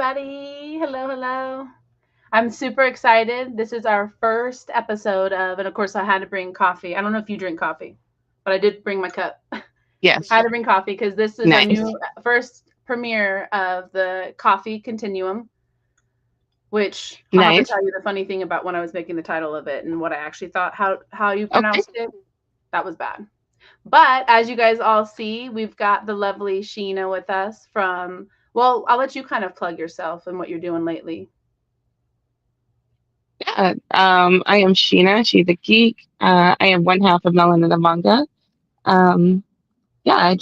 everybody. Hello, hello. I'm super excited. This is our first episode of, and of course, I had to bring coffee. I don't know if you drink coffee, but I did bring my cup. I Yes. had to bring coffee because this is our Nice. new first premiere of the Coffee Continuum, which I'll have to Nice. tell you the funny thing about when I was making the title of it and what I actually thought how you Okay. pronounced it. That was bad. But as you guys all see, we've got the lovely Sheena with us from, well, I'll let you kind of plug yourself and what you're doing lately. Yeah. I am Sheena. She's a geek. I am one half of Melon and the manga. Um, yeah,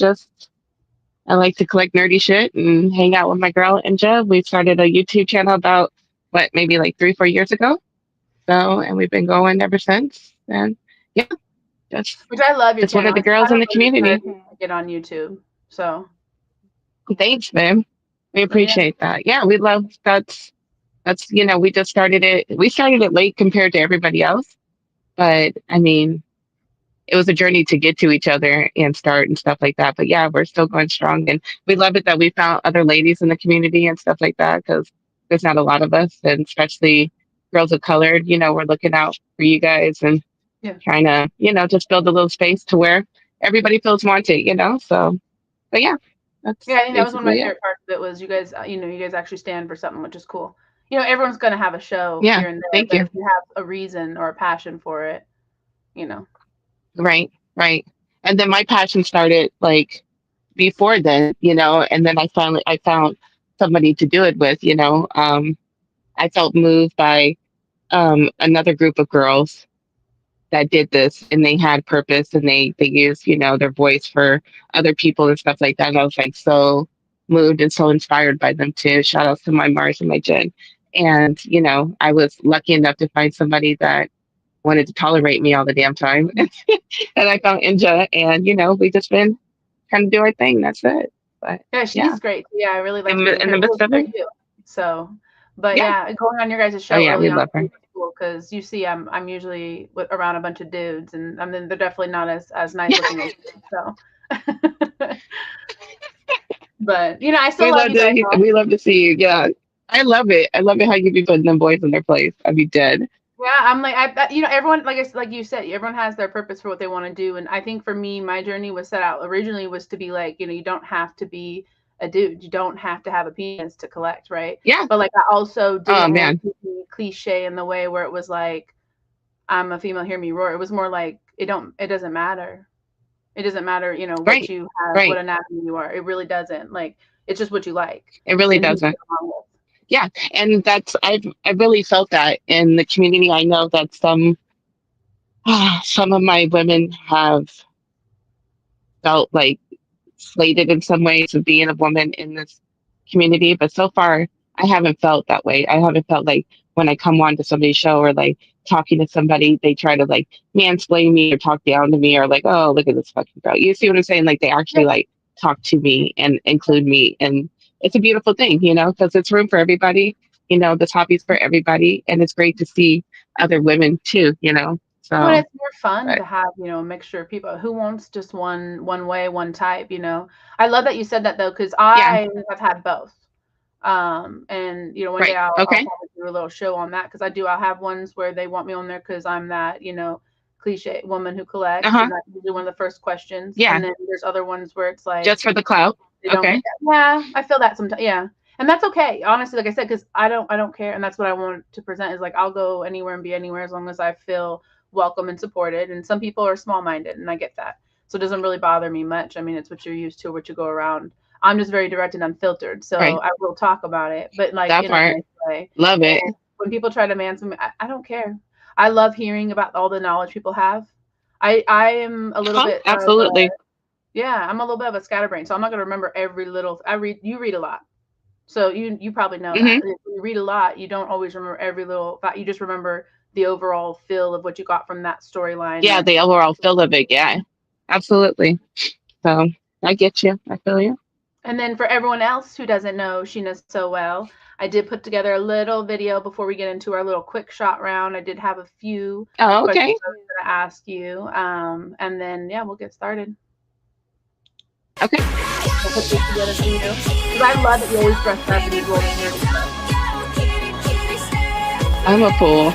I like to collect nerdy shit and hang out with my girl Inja. We started a YouTube channel about maybe like 3, 4 years ago. So, and we've been going ever since. And yeah, just Which I love your just one of channel. the It's girls kind in of the what community. encouraged me to get on YouTube. Thanks, man. We So yeah. appreciate that. Yeah, we love that's we just started it. We started it late compared to everybody else, but I mean, it was a journey to get to each other and start and stuff like that. But yeah, we're still going strong, and we love it that we found other ladies in the community and stuff like that because there's not a lot of us, and especially girls of color. We're looking out for you guys and Yeah. trying to just build a little space to where everybody feels wanted. So, but yeah, Yeah, that's I think that was one of my basically it. favorite parts of it was you guys, you guys actually stand for something, which is cool. Everyone's going to have a show Yeah, here and there, thank but you. if you have a reason or a passion for it, you know. Right, right. And then my passion started like before then, and then I found somebody to do it with. I felt moved by another group of girls that did this and they had purpose and they used their voice for other people and stuff like that. And I was like so moved and so inspired by them too. Shout outs to my Mars and my Jen. And I was lucky enough to find somebody that wanted to tolerate me all the damn time. And I found Inja and we just been kind of do our thing. That's it. But Yeah, yeah, she's great. Yeah, I really liked meeting in her. the It was midst of for it, you. So, but yeah. yeah, going on your guys' Oh show yeah, early we on love her. was cool because you see, I'm usually around a bunch of dudes, and I mean they're definitely not as nice looking as me. So, but I still love you guys. We love to see you. Yeah, I love it. I love it how you be putting them boys in their place. I'd be dead. Yeah, I'm like everyone like you said, everyone has their purpose for what they want to do, and I think for me, my journey was set out originally was to be like you don't have to be a dude, you don't have to have a penis to collect, right? Yeah. But like I also Oh didn't want man. to be cliche in the way where it was like I'm a female, hear me roar. It was more like it doesn't matter. It doesn't matter, what Right. you have, what Right. anatomy you are. It really doesn't. Like it's just what you like It really and who you doesn't. get along with. Yeah, and I really felt that in the community. I know that some of my women have felt like slated in some ways of being a woman in this community, but so far I haven't felt that way. I haven't felt like when I come on to somebody's show or like talking to somebody, they try to like mansplain me or talk down to me or like, oh, look at this fucking girl. You see what I'm saying? Like they Yeah, actually like talk to me and include me. And it's a beautiful thing, because it's room for everybody. This hobby's for everybody. And it's great to see other women too. well, So, it's more fun but to have, a mixture of people. Who wants just one way, one type? I love that you said that though, because yeah, I have had both. And one day right. I'll Okay. probably do a little show on that because I'll have ones where they want me on there because I'm that, cliche woman who Uh collects, huh. and that's usually one of the first questions. Yeah. And then there's other ones where it's like Just for the clout. they don't get Okay. that. Yeah, I feel that sometimes. Yeah. And that's okay. Honestly, like I said, because I don't care. And that's what I want to present is like I'll go anywhere and be anywhere as long as I feel welcome and supported. And some people are small minded and I get that. So it doesn't really bother me much. I mean, it's what you're used to, what you go around. I'm just very direct and unfiltered. So Right. I will talk about it, but like That in a part. nice way. Love it. And when people try to mansplain me, I don't care. I love hearing about all the knowledge people have. I am a little Uh-huh. bit of Absolutely. yeah, I'm a little bit of a scatterbrain, so I'm not gonna remember every little. You read a lot, so you probably know that. Hmm. If you read a lot, you don't always remember every little fact. You just remember the overall feel of what you got from that storyline. Yeah, Or the overall feel of it. Yeah. Absolutely. So I get you. I feel you. and then for everyone else who doesn't know Sheena so well, I did put together a little video before we get into our little quick shot round. I did have a few Oh, questions okay. I was gonna ask you, and then yeah, we'll get started. Okay. I'll put this together for you. Because I love that you always dress up and you go over here and stuff. I'm a fool.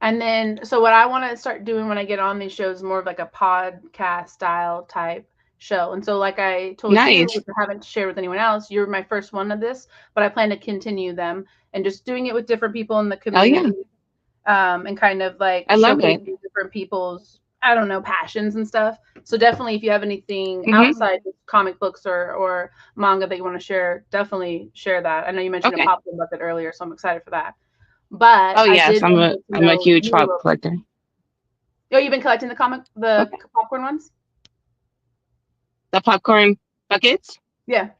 And then, so what I want to start doing when I get on these shows is more of like a podcast style type show. And so, like I told you, Nice. which I haven't shared with anyone else, you're my first one of this, but I plan to continue them and just doing it with different people in the Oh yeah. community, and kind of like I love it. showcasing different people's, I don't know, passions and stuff. So definitely, if you have anything Hmm. outside of comic books or manga that you want to share, definitely share that. I know you mentioned a Okay. popcorn bucket earlier, so I'm excited for that. But Oh I yes, did want to get to I'm a know huge pop you. collector. Oh, you've been collecting the Okay. popcorn ones? The popcorn buckets. Yeah.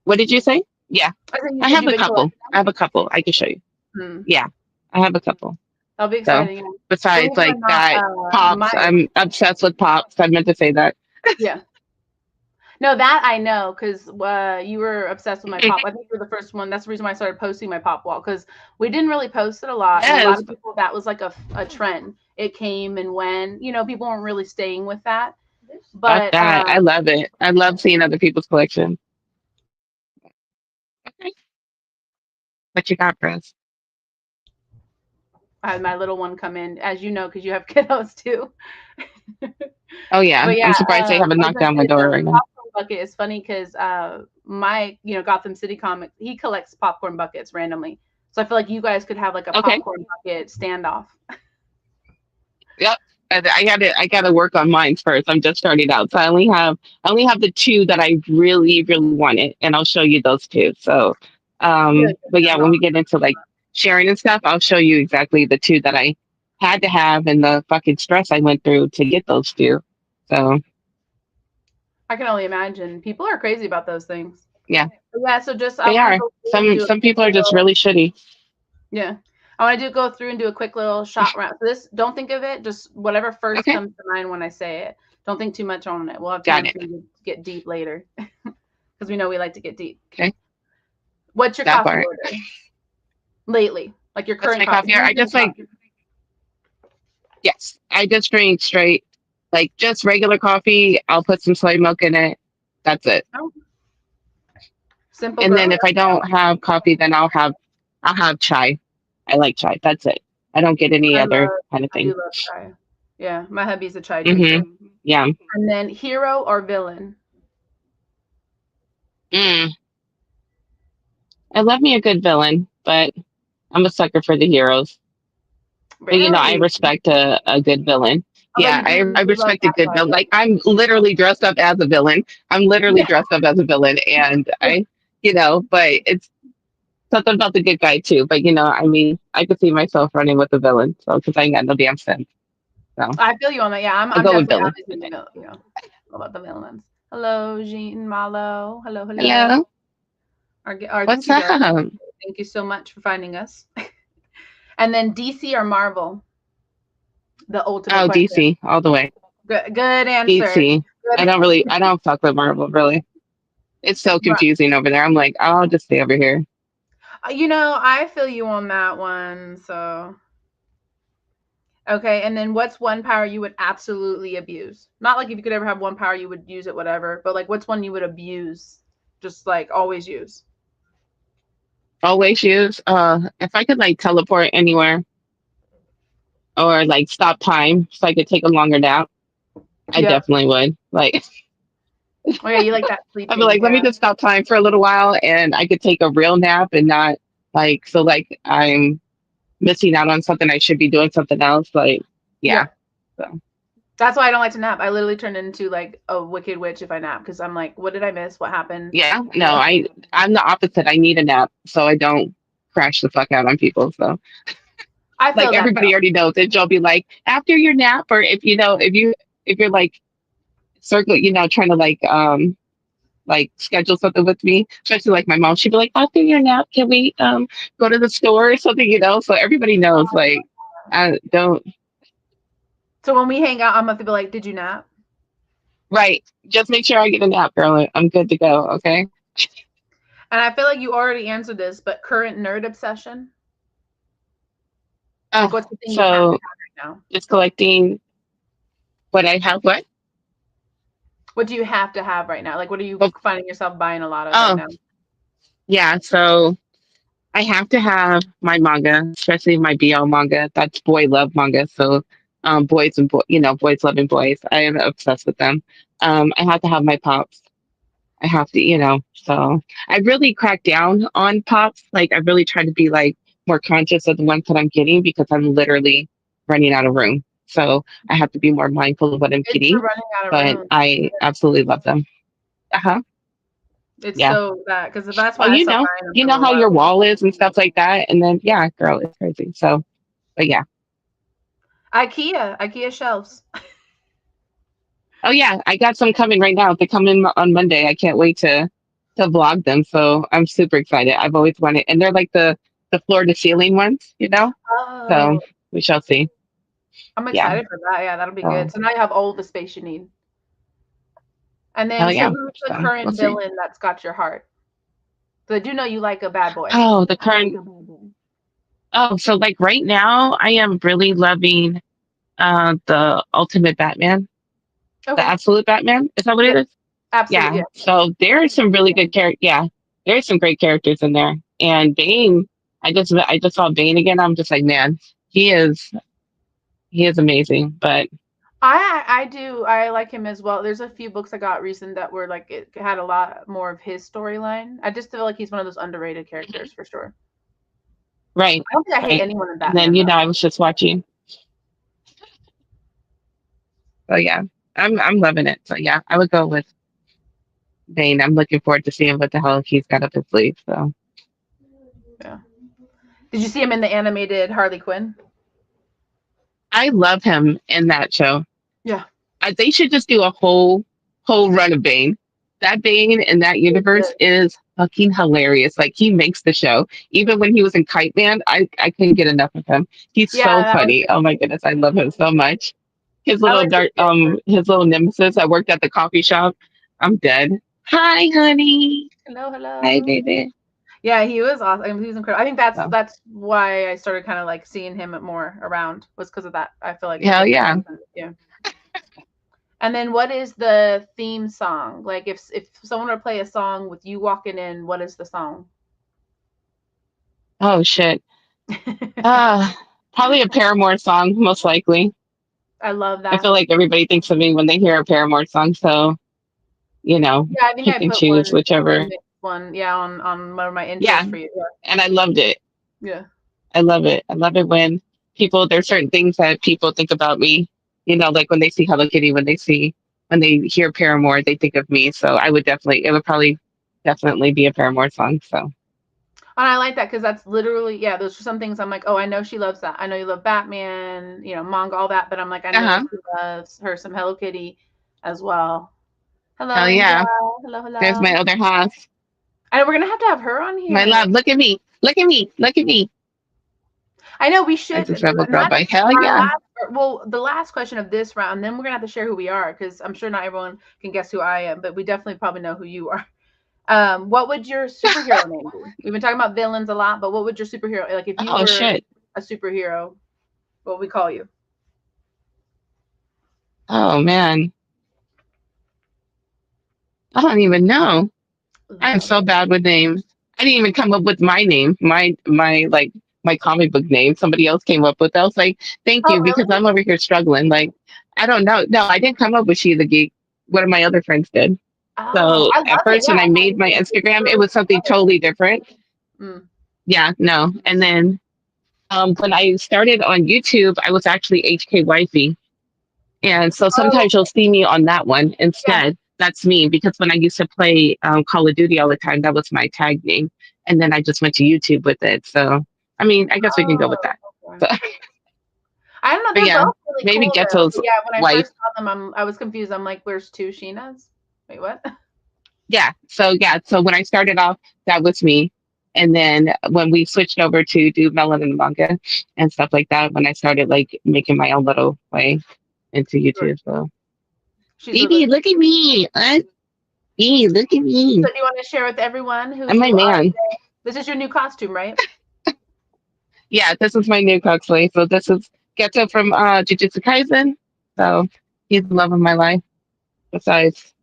What did you say? Yeah, I think you I said have you've a been couple. collecting I have a couple. I can show you. them. Hmm. Yeah, I have a couple. That'll be So exciting. Yeah. The only besides reason like I'm not that, pops. my I'm obsessed with pops. I meant to say that. yeah. No, that I know because you were obsessed with my pop. I think you were the first one. That's the reason why I started posting my pop wall because we didn't really post it a lot, and a lot Yes, of people that was like a trend. It came and went. People weren't really staying with that. fuck But that. I love it. I love seeing other people's collection. Okay, what you got for us? I had my little one come in, as you know, because you have kiddos too. Oh yeah, But I'm yeah, surprised they haven't I was knocked gonna down my say door the right now. popcorn bucket is funny because my Gotham City comic, he collects popcorn buckets randomly. So I feel like you guys could have like a Okay. popcorn bucket standoff. Yep. And I gotta work on mine first. I'm just starting out. So I only have the two that I really, really wanted, and I'll show you those two. So Good. but yeah, No, when we get into like sharing and stuff, I'll show you exactly the two that I had to have and the fucking stress I went through to get those two. So I can only imagine. People are crazy about those things. yeah, But yeah, so just I they want to are. go through and do a Some quick people are just little really shitty. yeah. I want to go through and do a quick little shot round. So this, don't think of it, just whatever first Okay, comes to mind when I say it. Don't think too much on it. We'll have got time it. for you to get deep later because we know we like to get deep. Okay, What's your that coffee part. order lately? Like your What's current my coffee? coffee? Do you I drink just like coffee? yes, I just drink straight like just regular coffee. I'll put some soy milk in it. That's it. No? Simple And then girl. if I don't have coffee, then I'll have chai. I like chai. That's it. I don't get any other kind of I do thing. love chai. Yeah, my hubby's a chai Hmm. drinker. Yeah. And then hero or villain? Mm. I love me a good villain, but I'm a sucker for the heroes. But I Really? respect a good villain. Oh, but Yeah, I you love respect a good villain. Gaslight. Like I'm literally dressed up as a villain. I'm literally Yeah. dressed up as a villain, and but it's something about the good guy too. But I mean, I could see myself running with the villain, so because I ain't got no damn sense. So I feel you on that. Yeah, I'll I'm go with definitely villain. obviously the villain. All about the villains. Hello, Jean Malo. Hello, hello. Hello, Our what's two up? dogs. Thank you so much for finding us. And then DC or Marvel? The ultimate Oh, question. DC all the way. Good answer. DC. Good. I don't fuck with Marvel really. It's so Right. confusing over there. I'm like, I'll just stay over here. I feel you on that one. So, okay. And then what's one power you would absolutely abuse? Not like if you could ever have one power, you would use it, whatever, but like what's one you would abuse? Just like always use. Always use. If I could like teleport anywhere or like stop time so I could take a longer nap, I Yep. definitely would. Like, Oh, yeah. You like that I'd be sleeping. like, let me Yeah. just stop time for a little while and I could take a real nap and not like I'm missing out on something. I should be doing something else. Like, yeah. Yeah. So, That's why I don't like to nap. I literally turn into like a wicked witch if I nap because I'm like, what did I miss? What happened? yeah. No, I'm the opposite. I need a nap so I don't crash the fuck out on people. So, I like feel that everybody though. already knows it. You'll be like, after your nap, or if you're like circle, trying to like schedule something with me, especially like my mom, she'd be like, after your nap, can we go to the store or something, so everybody knows like I don't So when we hang out, I'm gonna have to be like, did you nap? right. Just make sure I get a nap, girl. I'm good to go. Okay. And I feel like you already answered this, but current nerd obsession? Like, Oh, what's the thing you have to so have right now? just collecting what I have. What? What do you have to have right now? Like, what are you Oh, finding yourself buying a lot of right oh, now? yeah. So I have to have my manga, especially my BL manga. That's boy love manga. So, boys and boys loving boys. I am obsessed with them. I have to have my pops. I have to, so I really crack down on pops. Like I really try to be like more conscious of the ones that I'm getting because I'm literally running out of room. So I have to be more mindful of what I'm It's the getting. running out of But room. I absolutely love them. Uh-huh. It's Yeah. so that because that's Oh, why I stopped buying them you for a know little how your while. wall is and stuff like that. And then yeah, girl, it's crazy. So but yeah. IKEA shelves. Oh yeah, I got some coming right now. They come in on Monday. I can't wait to vlog them. So I'm super excited. I've always wanted, and they're like the floor to ceiling ones. So Oh, we shall see. I'm Yeah. excited for that. Yeah, that'll be good. So So now you have all the space you need. And then, hell so yeah. who's the So we'll current see. villain that's got your heart? So I do know you like a bad boy. Oh, the current. Oh, so like right now, I am really loving the Ultimate Batman, the Okay. Absolute Batman. Is that what Yeah, it is? absolutely. Yeah. Yeah. So there are some really good characters. Yeah, there's some great characters in there. And Bane, I just saw Bane again. I'm just like, man, he is he is amazing. But I like him as well. There's a few books I got recent that were like it had a lot more of his storyline. I just feel like he's one of those underrated characters for sure. right, I don't think I hate right. anyone in And then Batman though. I was just watching. So yeah, I'm loving it. So yeah, I would go with Bane. I'm looking forward to seeing what the hell he's got up his sleeve. So Yeah. Did you see him in the animated Harley Quinn? I love him in that show. Yeah. They should just do a whole run of Bane. That Bane in that universe is fucking hilarious. Like he makes the show. Even when he was in Kite Man, I couldn't get enough of him. He's Yeah, so that was funny. Oh my goodness, I love him so much. His I little like his dark character. his little nemesis that worked at the coffee shop. I'm dead. Hi, honey. Hello, Hi, hello. baby. Yeah, he was awesome. I mean, he was incredible. I think that's So that's why I started kind of like seeing him more around was because of that. I feel like it's hell like yeah. yeah. And then what is the theme song? Like if someone were to play a song with you walking in, what is the song? Oh shit. Probably a Paramore song, most likely. I love I that. feel like everybody thinks of me when they hear a Paramore song, so Yeah, I think pick I and put choose one whichever. remix one, yeah, on one of my intros Yeah, for you. and I loved it. Yeah. I love it. I love it when there's certain things that people think about me, like when they see Hello Kitty, when they hear Paramore, they think of me. So it would probably definitely be a Paramore song. So, And I like that because that's literally, yeah, those are some things I'm like, oh, I know she loves that. I know you love Batman, manga, all that, but I'm like, I uh know huh. she loves her some Hello Kitty as well. Hello, Hell Angel. yeah. Hello, There's hello. my other half. And we're gonna have her on My here. love. Look at me. Look at me. Look at me. I know we I should just rebel girl not by hell our yeah. last well, the last question of this round, then we're gonna have to share who we are because I'm sure not everyone can guess who I am, but we definitely probably know who you are. What would your superhero name be? We've been talking about villains a lot, but what would your superhero like if you Oh were shit. a superhero? What would we call you? Oh man. I don't even know. I am Love so it. bad with names. I didn't even come up with my name, my comic book name. Somebody else came up with. I was like, thank Oh, you, because really? I'm over here struggling. Like, I don't know. No, I didn't come up with She the Geek. One of my other friends did. Oh, So I at love it. first, Yeah, when I I made think my it's Instagram, it really was something totally different. mm. Yeah, no. And then when I started on YouTube, I was actually HK Wifey. And so Oh, sometimes you'll see me on that one yeah. instead. That's me because when I used to play Call of Duty all the time, that was my tag name. And then I just went to YouTube with it. So, I mean, I guess we can go with Oh, that. okay. So, I don't know. but They're yeah, both really maybe cool though. Ghetto's But yeah, when I wife. first saw them, I was confused. I'm like, "Where's two Sheenas? Wait, what?" Yeah. So when I started off, that was me. And then when we switched over to do melon and manga and stuff like that, when I started like making my own little way into Sure. YouTube. So, She's really baby, look at me. Look at me. So do you want to share with everyone who I'm my you are man. today? This is your new costume, right? Yeah, this is my new cosplay. So this is Geto from Jujutsu Kaisen. So he's the love of my life. Besides,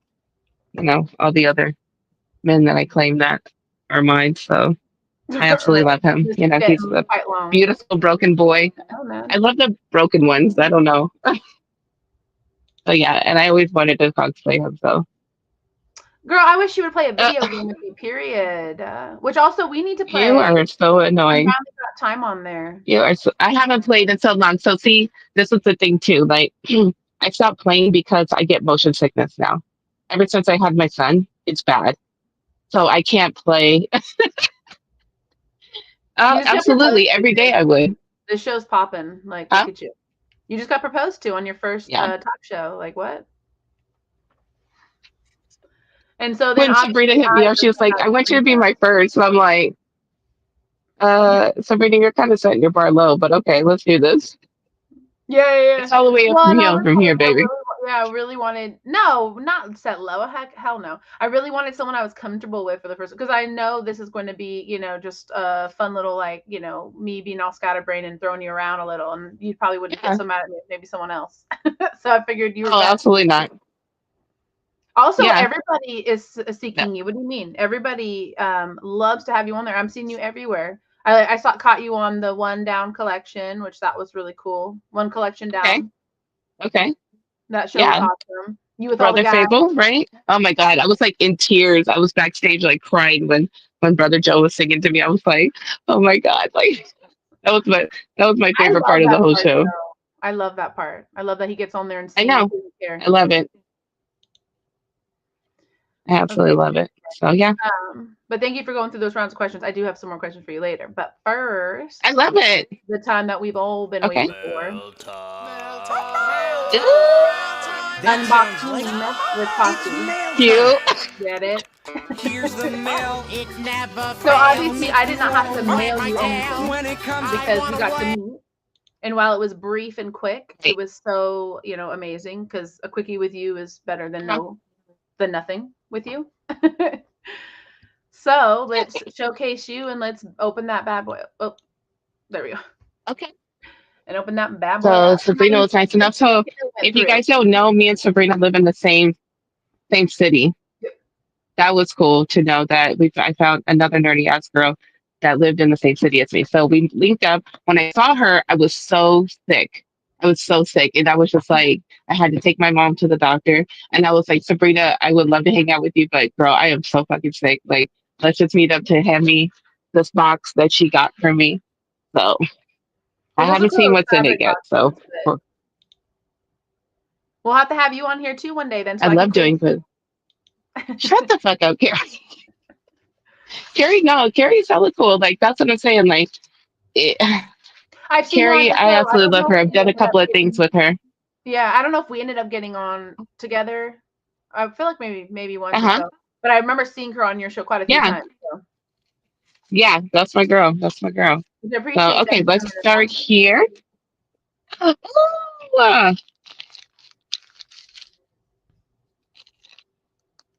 all the other men that I claim that are mine. So I absolutely Right. love him. Just He's getting a quite long. beautiful broken boy. Oh I man. love the broken ones. I don't know. So yeah, and I always wanted to cosplay him. So Girl, I wish you would play a uh, video game with me, period. Which also we need to you play. are so We annoying. finally got time on there. You are. So, I haven't played in so long. So see, this is the thing too. Like I stopped playing because I get motion sickness now. Ever since I had my son, it's bad. So I can't play. You just got proposed Absolutely, to, every day dude. I would. This show's popping. Like, look Huh? at you. You just got proposed to on your first Yeah. talk show. Like, what? And so then When obviously Sabrina hit me I up, she just was found like, out "I want you to be Sabrina. my first." So I'm like, Sabrina, you're kind of setting your bar low, but okay, let's do this. Yeah, yeah, yeah. It's all the way up Well, from and here, honestly, I baby. really, yeah, I really wanted no, not set low. Hell no. I really wanted someone I was comfortable with for the first because I know this is going to be, just a fun little like, me being all scatterbrained and throwing you around a little, and you probably wouldn't get Yeah. so mad at me if maybe someone else. So I figured you were Oh, best. absolutely not. Also, Yeah. everybody is No. seeking you. What do you mean? Everybody loves to have you on there. I'm seeing you everywhere. I caught you on the One Down collection, which that was really cool. One collection Okay. down. Okay. That show was Yeah. awesome. You with all the Brother guys. Fable, right? Oh my God, I was like in tears. I was backstage like crying when Brother Joe was singing to me. I was like, oh my God, like that was my that was my I favorite love part of the that whole part show. though. I love that part. I love that he gets on there and I sings. know. He doesn't care. I love it. I absolutely Okay. love it. So yeah, But thank you for going through those rounds of questions. I do have some more questions for you later. But I first, love it. the time that we've all been Okay. waiting for. Ooh, Unboxing with coffee. cute. Get it? Here's the mail. It never So fails. obviously If I you did not have want to to write mail right you down anything when it comes, I because we wanna got to wait. meet. And while it was brief and quick, it Right. was so, amazing because a quickie with you is better than Uh-huh. than nothing with you. So let's showcase you and let's open that bad boy up. Oh, there we go. Okay. And open that bad boy So up. Sabrina was nice enough. So Went if you through. guys don't know, me and Sabrina live in the same city. That was cool to know that I found another nerdy ass girl that lived in the same city as me. So we linked up. When I saw her, I was so sick. I was so sick. And I was just like, I had to take my mom to the doctor. And I was like, Sabrina, I would love to hang out with you, but girl, I am so fucking sick. Like, let's just meet up to hand me this box that she got for me. So I It was a haven't cool seen little what's in it fabric yet. So box. But we'll have to have you on here too one day then so I I can love clean. doing good. Shut the fuck up, Carrie. Carrie, no, Carrie's hella cool. Like, that's what I'm saying. Like, it, I've seen her on Carrie, your I show. I absolutely don't love know her. if I've we done a ended up couple of things getting. with her. Yeah, I don't know if we ended up getting on together. I feel like maybe Uh once or huh. so. But I remember seeing her on your show quite a few Yeah. times. So Yeah. That's my girl. That's my girl. I So, appreciate that okay, you let's coming start on. here. Ooh,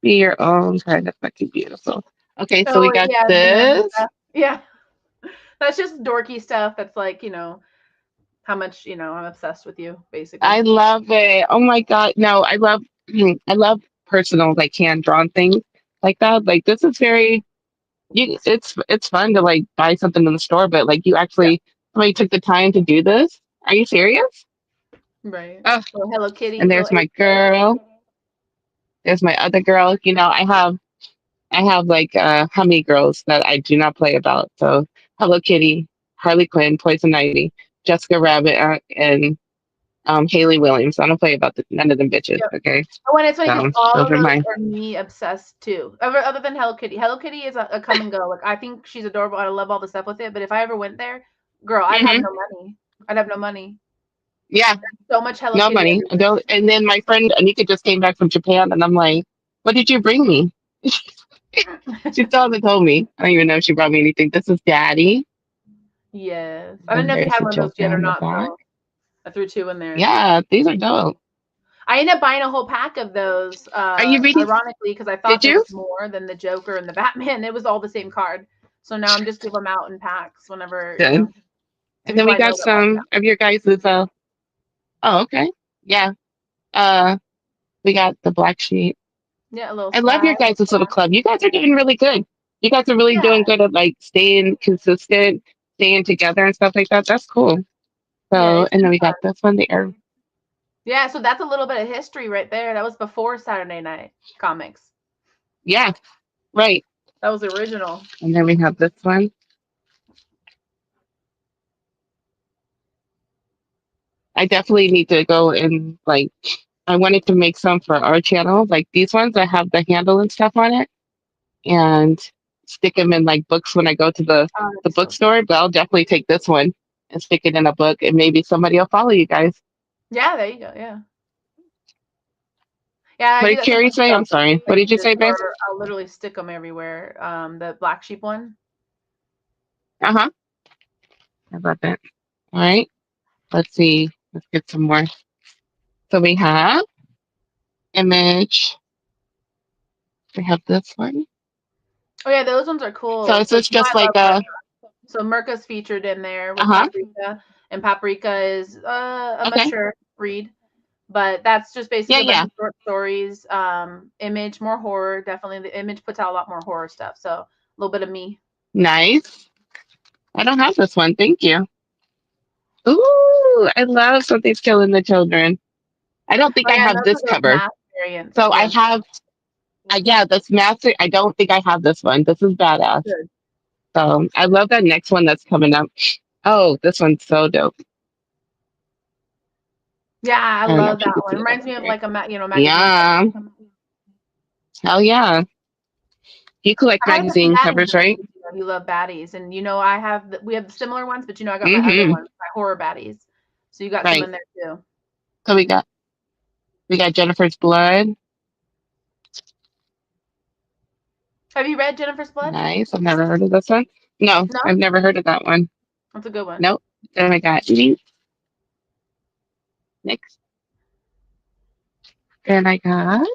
be your own kind of fucking beautiful. Okay, so we Oh got yeah, the nerdy this. stuff. Yeah. That's just dorky stuff that's like, how much, I'm obsessed with you, I basically. love it. Oh my God. No, I love, I love personal, like hand drawn things like that. Like, this is very, it's fun to like buy something in the store, but like you Yeah, actually somebody took the time to do this. Are you serious? right. Oh, Little Hello Kitty, and little there's my April. girl. There's my other girl. I have like how many girls that I do not play about. So Hello Kitty, Harley Quinn, Poison Ivy, Jessica Rabbit, and Haley Williams. I don't play about none of them bitches. Yep. Okay, Oh, and it's funny because so all those of are those mine. are me obsessed too. Other than Hello Kitty. Hello Kitty is a come and go. Like I think she's adorable. I love all the stuff with it. But if I ever went there, girl, I'd have Hmm. no money. I'd have no money. Yeah, So much Hello no Kitty money. I everywhere. don't. And then my friend Anika just came back from Japan, and I'm like, "What did you bring me?" She still hasn't told me. I don't even know if she brought me anything. This is Daddy, Yes. I didn't and know if you there's had a one of those Joker yet or on the not, back. so I threw two in there. Yeah, these are dope. I ended up buying a whole pack of those, Are you reading? ironically, because I thought Did there you? was more than the Joker and the Batman. It was all the same card. So now I'm just give them out in packs whenever, Good. And then people we I know got that like some them. of your guys' oh, okay. Yeah. Uh we got the black sheep. Yeah, a little I love your swag. guys' little club. You guys are doing really good. You guys are really Yeah, doing good at like staying consistent, staying together and stuff like that. That's cool. yeah, So it's and been then we fun. got this one, the air. Yeah, so that's a little bit of history right there. That was before Saturday Night Comics. Yeah, right. That was original. And then we have this one. I definitely need to go and like I wanted to make some for our channel, like these ones that have the handle and stuff on it, and stick them in like books when I go to Oh, the that'd be so cool. bookstore. But I'll definitely take this one and stick it in a book, and maybe somebody will follow you guys. Yeah, there you go. Yeah. Yeah, I What do did that Carrie sometimes too. say? I'll I'm stick sorry. What did you places say, babe? or I'll literally stick them everywhere. The black sheep one. Uh huh. I love it. All right. Let's see. Let's get some more. So we have image. We have this one. Oh yeah, those ones are So cool. is So this I just love like a? Merca. So Merca's featured in there Uh with huh. Paprika, and Paprika is a Okay. mature read, but that's just Yeah. basically a bunch Yeah. of short stories. Image more horror. Definitely, the Image puts out a lot more horror stuff. So a little bit of me. Nice. I don't have this one. Thank you. Ooh, I love Something's Killing the Children. I don't think Oh I yeah, and have those this are those cover. math variants. So I Yeah, have, yeah, this master. I don't think I have this one. This is badass. good. So I love that next one that's coming up. Oh, this one's so dope. Yeah, I I don't know love if you that can one. see it Reminds over me of here. like a magazine Yeah. cover. Hell yeah. You collect I have some magazine baddies covers, right? because you love baddies, and I have we have similar ones, but I got my other Mm-hmm. ones, my horror baddies. So you got some Right. in there too. So we got Jennifer's Blood. Have you read Jennifer's Blood? Nice. I've never heard of this one. No, No, I've never heard of that one. that's a good one. Nope. Then I got Link. Next. Then I got.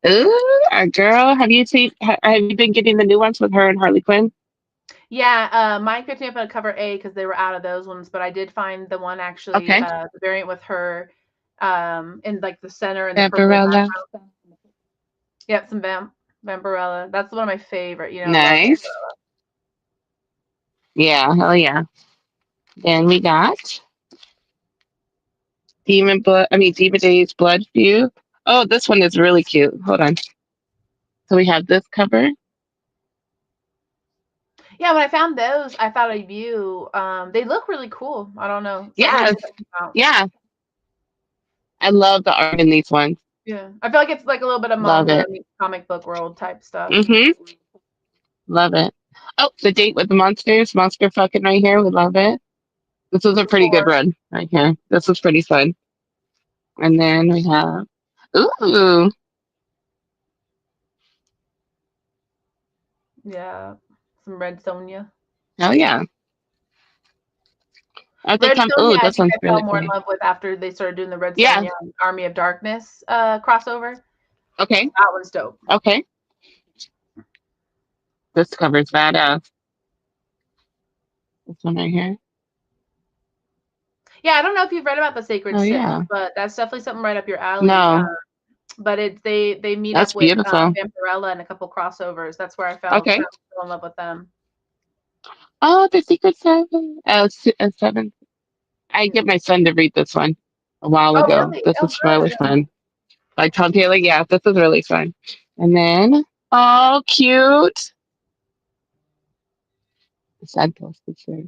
Ooh, our girl. Have you been getting the new ones with her and Harley Quinn? Yeah, mine picked me up at cover A because they were out of those ones, but I did find the one actually, Okay. the variant with her, in like the center and the purple Vampirella. background. Yep, some Vampirella. That's one of my favorite. I love Nice. Yeah, hell yeah. Then we got Demon Days Blood View. Oh, this one is really cute. Hold on. So we have this cover. Yeah, when I found those, I thought of you. They look really cool. I don't know. Something Yes. new that came out. Yeah. I love the art in these ones. Yeah. I feel like it's like a little bit of Love manga, it. meets comic book world type stuff. Mm-hmm. Love it. Oh, the date with the monsters. Monster fucking right here. We love it. This was a pretty good Or run right here. This was pretty fun. And then we have ooh. yeah, some Red Sonja. Hell yeah. I think Red Sonja, ooh, I this think one's I fell really more in pretty. love with after they started doing the Red Yeah. Sonja Army of Darkness crossover. Okay. That one's dope. Okay. This cover's badass. This one right here. Yeah, I don't know if you've read about the Sacred Oh Six, yeah. but that's definitely something right up your alley. No, But they meet that's up with beautiful. Vampirella and a couple crossovers. That's where I Okay. fell in love with them. Oh, the Secret Seven. Seven. I get my son to read this one a while Oh, ago. really? This Oh, is really good. fun. Like Tom Taylor, yeah, this is really fun. And then, oh, cute. Santos picture.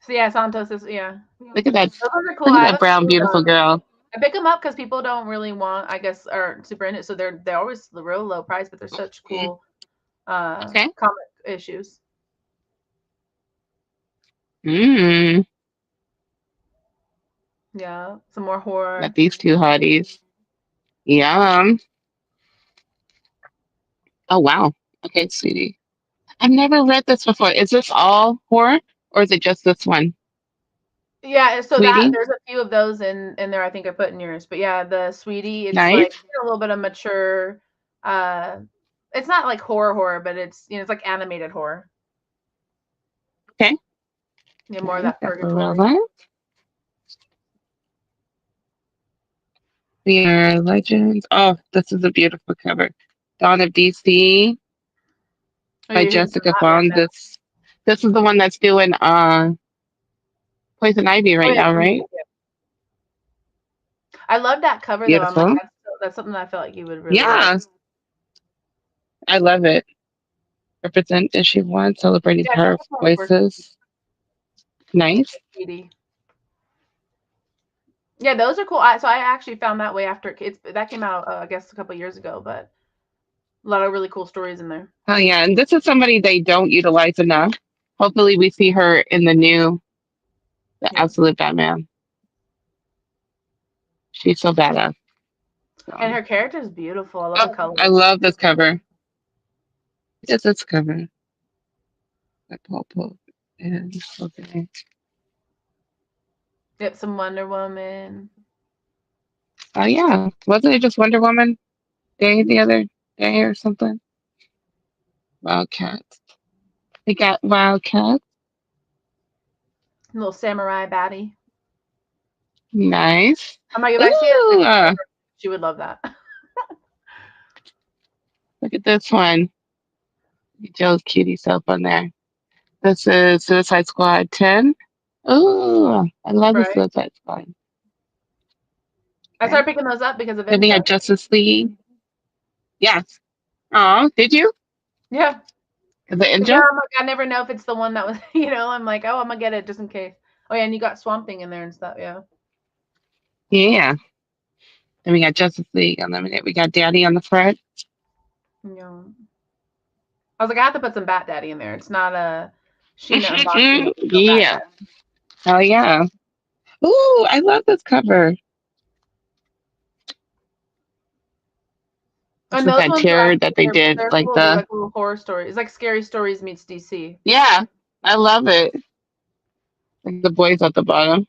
So yeah, Santos is yeah. Look at that. Those ones are cool. Look at I have that a brown, few of beautiful them. girl. I pick them up because people don't really want, I guess, are super in it. So they're always the real low price, but they're such cool Okay. comic issues. Mmm. Yeah, some more horror. Got these two hotties. Yum. Oh wow. Okay, sweetie. I've never read this before. Is this all horror or is it just this one? Yeah, so that Sweetie? there's a few of those in there I think I put in yours. But yeah, the Sweetie, it's like Nice. a little bit of mature uh it's not like horror, but it's it's like animated horror. Okay. Yeah, more of Nice. that purgatory. Gabriella. We are Legends. Oh, this is a beautiful cover. Dawn of DC Oh, by you're hitting on Jessica that one Fong. now. This is the one that's doing Poison Ivy Oh right yeah, now, right? I love that cover though. I'm like, Beautiful. that's something that I feel like you would really like. Yeah, I love it. Represent issue one, celebrating Yeah, power check of this one first, voices. Nice. Sweetie. Yeah, those are cool. So I actually found that way after that came out, I guess a couple years ago, but a lot of really cool stories in there. Oh yeah, and this is somebody they don't utilize enough. Hopefully we see her in the Yeah, absolute Batman. She's so badass. and So. her character is beautiful. I love the Oh, I colors. love this cover. It's this cover. The purple and okay. Yep, some Wonder Woman. Oh yeah, wasn't it just Wonder Woman Day the other day or something? Wildcats. We got Wildcats. Little samurai baddie. Nice. I'm like, if I see her, Ooh, she would love that. look at this one. Joe's cutie self on there. This is Suicide Squad 10. Ooh, I love the Right. Suicide Squad. I Okay. started picking those up because of Then we Inja. got Justice League. Yes. Oh, did you? Yeah. Is it Yeah, Inja? I'm like, I never know if it's the one that was, I'm like, oh, I'm gonna get it just in case. Oh yeah, and you got Swamp Thing in there and stuff, yeah. Yeah. Then we got Justice League Unlimited. We got Daddy on the front. Yeah. I was like, I have to put some Bat Daddy in there. It's not a Sheena unboxing. It's still Bat Yeah. Daddy. Oh yeah. Ooh, I love this cover. This And is those that ones tier are that they did, they're like cool. They're like little horror stories. It's like Scary Stories meets DC. yeah, I love it. Like the boys at the bottom.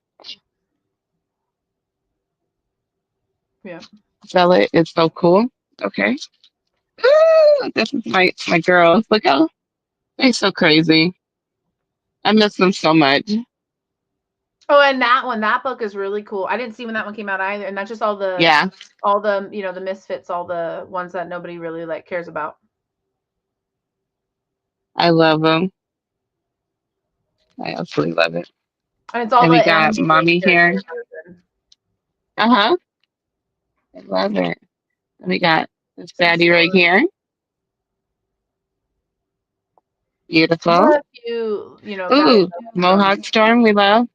Yeah. Sell it. It's so cool. Okay. Ooh, this is my girls. Look how they're so crazy. I miss them so much. Oh, and that book is really cool. I didn't see when that one came out either. And that's just Yeah, all the the misfits, all the ones that nobody really like cares about. I love them. I absolutely love it. And it's all And the we got animated mommy here. character version. Uh-huh. I love it. And we got this Some baddie right story. here. There's Beautiful. a few, guys Ooh, from Mohawk Storm, we love.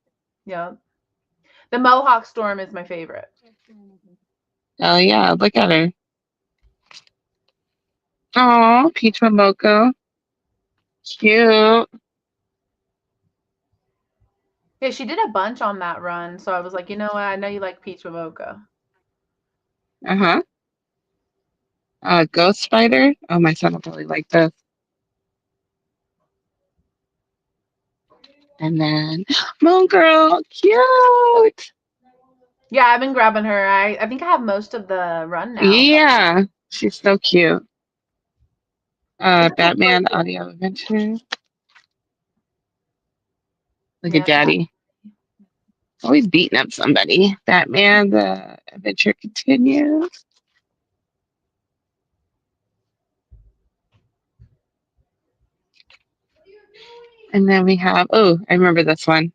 yeah. The Mohawk Storm is my favorite. Oh yeah, look at her. Oh, Peach Momoko. Cute. Yeah, she did a bunch on that run, so I was like, you know what? I know you like Peach Mocha. Uh-huh. Ghost Spider. Oh, my son will really like this. And then Moon Girl. Cute. Yeah, I've been grabbing her. I think I have most of the run now. Yeah. She's so cute. It's a cool story Batman too. Audio Adventure. Look at Yeah. Daddy. Always beating up somebody. Batman, the adventure continues. And then we have, oh, I remember this one.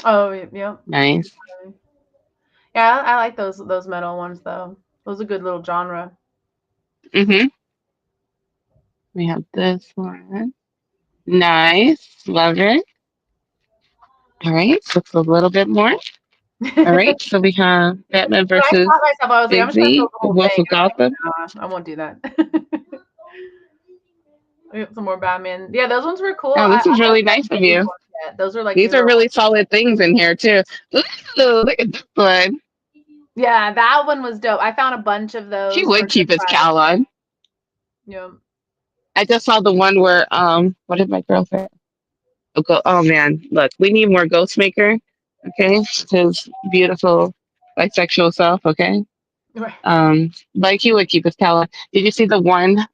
Oh, yeah. Nice. Yeah, I like those metal ones though. Those are good little genre. Mm-hmm. We have this one. Nice. Love it. All right. Just a little bit more. All right. So we have Batman But I versus thought myself, I was like, I'm just gonna Biggsy, fill the the whole Wolf thing. of Gotham. Nah, I won't do that. We got some more Batman. Yeah, those ones were cool. Oh, I this is haven't really read nice of these you. ones yet. Those are like These new are little really ones. solid things in here too. Ooh, look at this one. Yeah, that one was dope. I found a bunch of He those for would a good keep his price. cowl on. Yeah. I just saw the one where what did my girl say? Oh man, look, we need more Ghostmaker, okay? His beautiful bisexual self, okay? Right. Like he would keep his talent. Did you see the one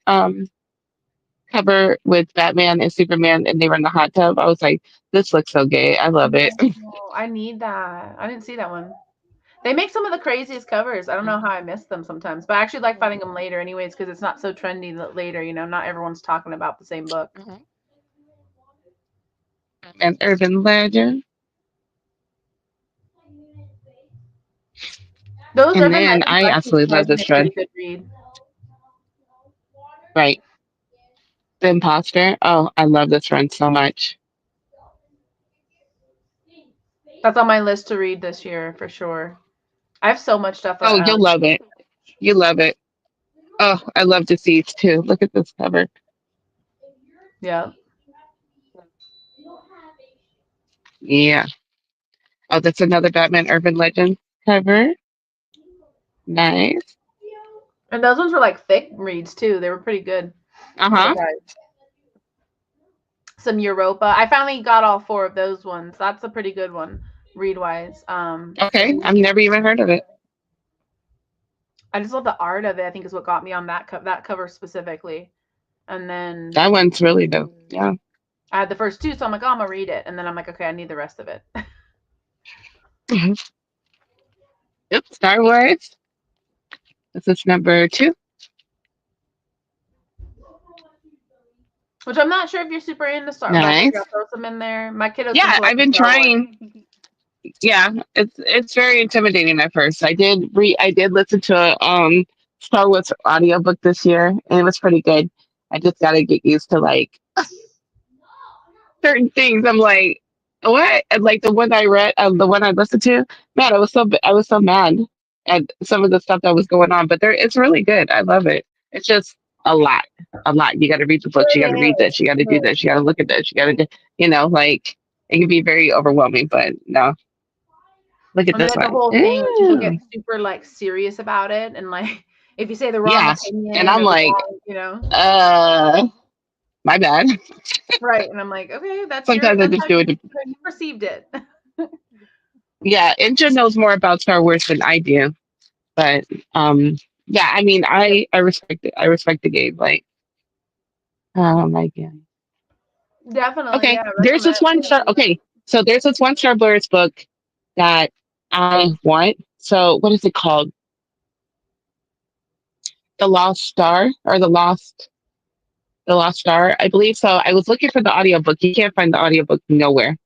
cover with Batman and Superman and they were in the hot tub? I was like, this looks so gay. I love it. No, I need that. I didn't see that one. They make some of the craziest covers. I don't know how I miss them sometimes, but I actually like finding them later, anyways, because it's not so trendy later. Not everyone's talking about the same book. Mhm. And Urban Legend. Those And Urban then Legends I actually absolutely love surprised me this a pretty trend. good read. Right. The Imposter. Oh, I love this trend so much. That's on my list to read this year for sure. I have so much stuff. Oh, you'll love it. You love it. Oh, I love Deceased too. Look at this cover. Yeah. Yeah. Oh, that's another Batman Urban Legend cover. Nice. And those ones were like thick reads too. They were pretty good Uh for the huh. price. Some Europa. I finally got all 4 of those ones. That's a pretty good one, read wise. Okay. I've never even heard of it. I just love the art of it. I think is what got me on that that cover specifically. And then That one's really dope. Yeah. I had the first 2, so I'm like, oh, I'm gonna read it. And then I'm like, okay, I need the rest of it. Yep. Star Wars. This is number 2. Which I'm not sure if you're super into Star Wars. Nice. I'll throw some in there. My kiddo's been Yeah, I've collecting been Star Wars. trying. Yeah, it's very intimidating at first. I did listen to a Star Wars audiobook this year and it was pretty good. I just gotta get used to like certain things. I'm like, what? And like the one I read, the one I listened to, man, I was so mad at some of the stuff that was going on. But it's really good. I love it. It's just a lot, a lot. You got to read the books. You got to read this. You got to do this. You got to look at this. You got to do, like it can be very overwhelming. But no, look at And then this like the one. whole thing, people get Ooh. super like serious about it, and like if you say the wrong Yeah, and opinion I'm or the like, wrong, my bad. right? And I'm like, okay, Sometimes I that's just how do it. you perceived it. Yeah, Inja knows more about Star Wars than I do. But yeah, I mean, I respect it. I respect the game. Like, oh my god. Definitely, Okay, yeah. there's this Recommend. one star. Okay, so there's this one Star Wars book that I want. So what is it called? The Lost Star or the Lost Star, I believe. So I was looking for the audiobook. You can't find the audiobook nowhere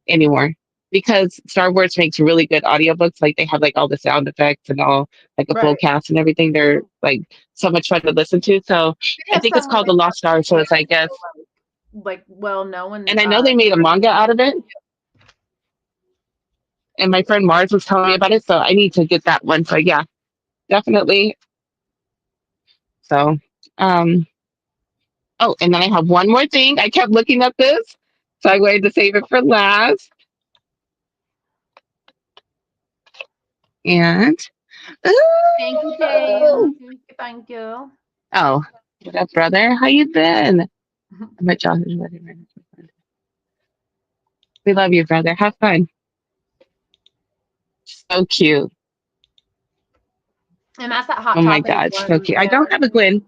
anymore because Star Wars makes really good audiobooks. Like they have like all the sound effects and all like a full Right. cast and everything. They're like so much fun to listen to. So They I have think it's some where called they The have Lost Star. So it's I guess, like well known and I know they made a manga out of it. And my friend Mars was telling me about it, so I need to get that one. So yeah, definitely. So oh, and then I have one more thing. I kept looking at this, so I wanted to save it for last. And Thank you, ooh, Jane. Thank you. oh, what up, brother? How you been? I'm at Josh's wedding right now. We love you, brother. Have fun. So cute. And that's that hot Oh my topic God, so one. cute. I Yeah. don't have a Gwen.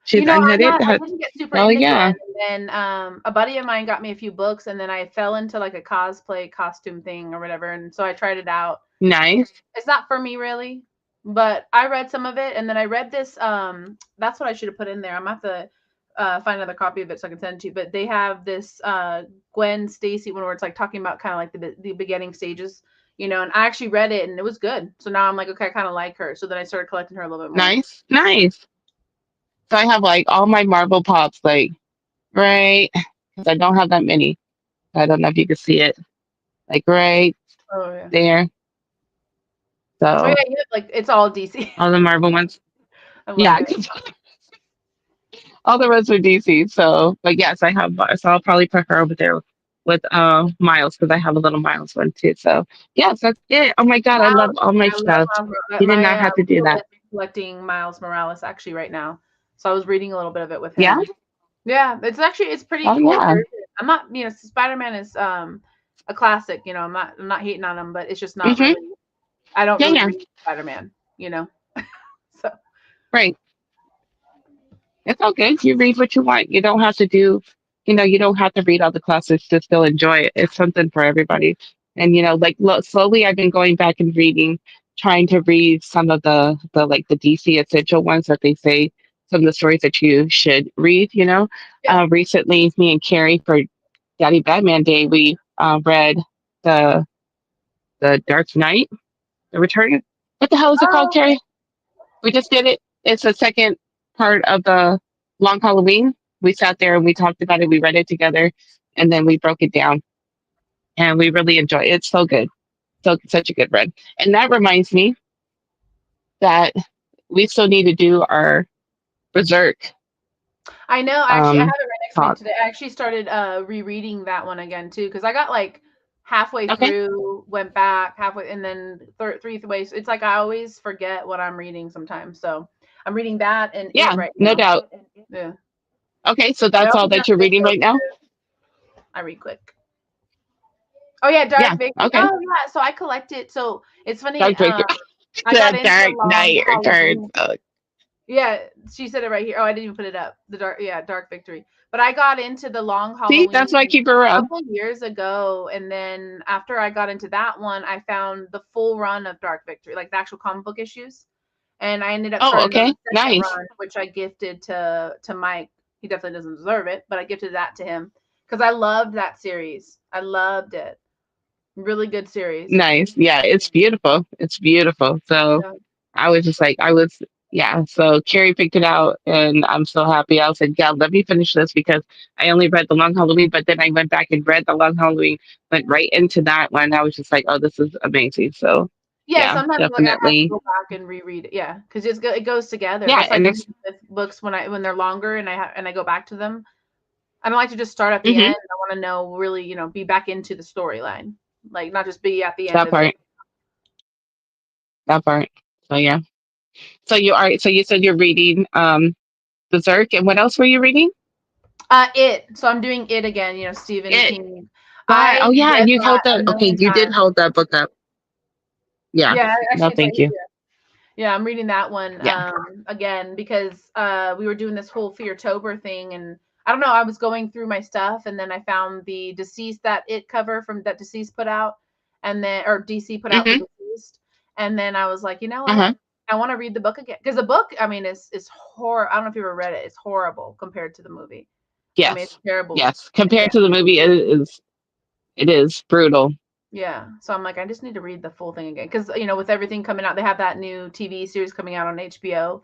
She's unhooded. I didn't get super Oh into yeah, Gwen. And then a buddy of mine got me a few books, and then I fell into like a cosplay costume thing or whatever. And so I tried it out. nice. It's not for me really, but I read some of it, and then I read this. That's what I should have put in there. I'm gonna have to find another copy of it so I can send it to you. But they have this Gwen Stacy one where it's like talking about kind of like the beginning stages, and I actually read it and it was good. So now I'm like, okay, I kind of like her. So then I started collecting her a little bit more. Nice, nice. So I have like all my Marvel pops, like right, because I don't have that many. I don't know if you can see it, like right Oh yeah. there. Oh So yeah, you have, like it's all DC. all the Marvel ones, I love yeah, it. all the rest are DC. So, but yes, I have. So I'll probably put her over there with Miles because I have a little Miles one too. So yes, that's it. Oh my God, I love Miles, all my I love stuff. Miles. You did My not have to do uncle that. is collecting Miles Morales actually right now. So I was reading a little bit of it with Yeah. him. Yeah, it's pretty Oh cool yeah. version. I'm not, Spider-Man is a classic. I'm not hating on him, but it's just not Hmm. really. I don't Yeah, really yeah, read Spider-Man. You know, so right. It's all good. You read what you want. You don't have to you don't have to read all the classics to still enjoy it. It's something for everybody. And like slowly, I've been going back and reading, trying to read some of the like the DC essential ones that they say some of the stories that you should read. yeah. Recently, me and Carrie for Daddy Batman Day, we read the the Dark Knight, the Return. What the hell is it called, Oh, Carrie? We just did it. It's the second part of the Long Halloween. We sat there and we talked about it. We read it together, and then we broke it down, and we really enjoyed it. It's so good, so such a good read. And that reminds me that we still need to do our Berserk I know. Actually, I have it right next to me talk. today. I actually started rereading that one again too, because I got like halfway Okay. through, went back halfway, and then three ways. It's like I always forget what I'm reading sometimes. So I'm reading that and it Yeah, right no now. doubt. Yeah. Okay, so I that's also all got that you're reading Victor. right now. I read quick. Oh yeah, Yeah. Dark Victory. Okay. Oh yeah, so I collected. So it's funny. Dark Victory. I got The into Dark Long Knight returns. Halloween. Yeah, she said it right here. Oh, I didn't even put it up. Dark Victory. But I got into the Long See, that's why I Halloween keep it a around. couple years ago, and then after I got into that one, I found the full run of Dark Victory, like the actual comic book issues, and I ended up Oh, starting on okay. the second Nice. run, which I gifted to Mike. He definitely doesn't deserve it, but I gifted that to him because I loved that series. I loved it. Really good series. Nice. Yeah, it's beautiful. It's beautiful. So Yeah. I was just like, yeah. So Carrie picked it out, and I'm so happy. I was like, yeah, let me finish this because I only read the Long Halloween, but then I went back and read the Long Halloween, went right into that one. I was just like, oh, this is amazing. So Yeah, yeah, sometimes like I have to definitely. go back and reread it. Yeah, because it goes together. Yeah, That's like and me it's with books when they're longer and I go back to them. I don't like to just start at the hmm end. I want to know really, be back into the storyline, like not just be at the end that of it. part, that part. So yeah. So you are. So you said you're reading Berserk, and what else were you reading? It. So I'm doing it again. Stephen It. King. That. I Oh yeah, read you held that a that. Okay, million you did times. hold that book up. Yeah. Yeah, No, actually, it's right thank you. here. Yeah, I'm reading that one Yeah. again because we were doing this whole Feartober thing, and I don't know. I was going through my stuff, and then I found the deceased that it cover from that deceased put out, and then or DC put out for Mm-hmm. deceased, and then I was like, you know what? Uh-huh. I want to read the book again because the book, I mean, is horror. I don't know if you ever read it. It's horrible compared to the movie. I mean, it's Yes. terrible. Yes. Compared to the movie, it is brutal. Yeah. So I'm like, I just need to read the full thing again because with everything coming out, they have that new TV series coming out on HBO.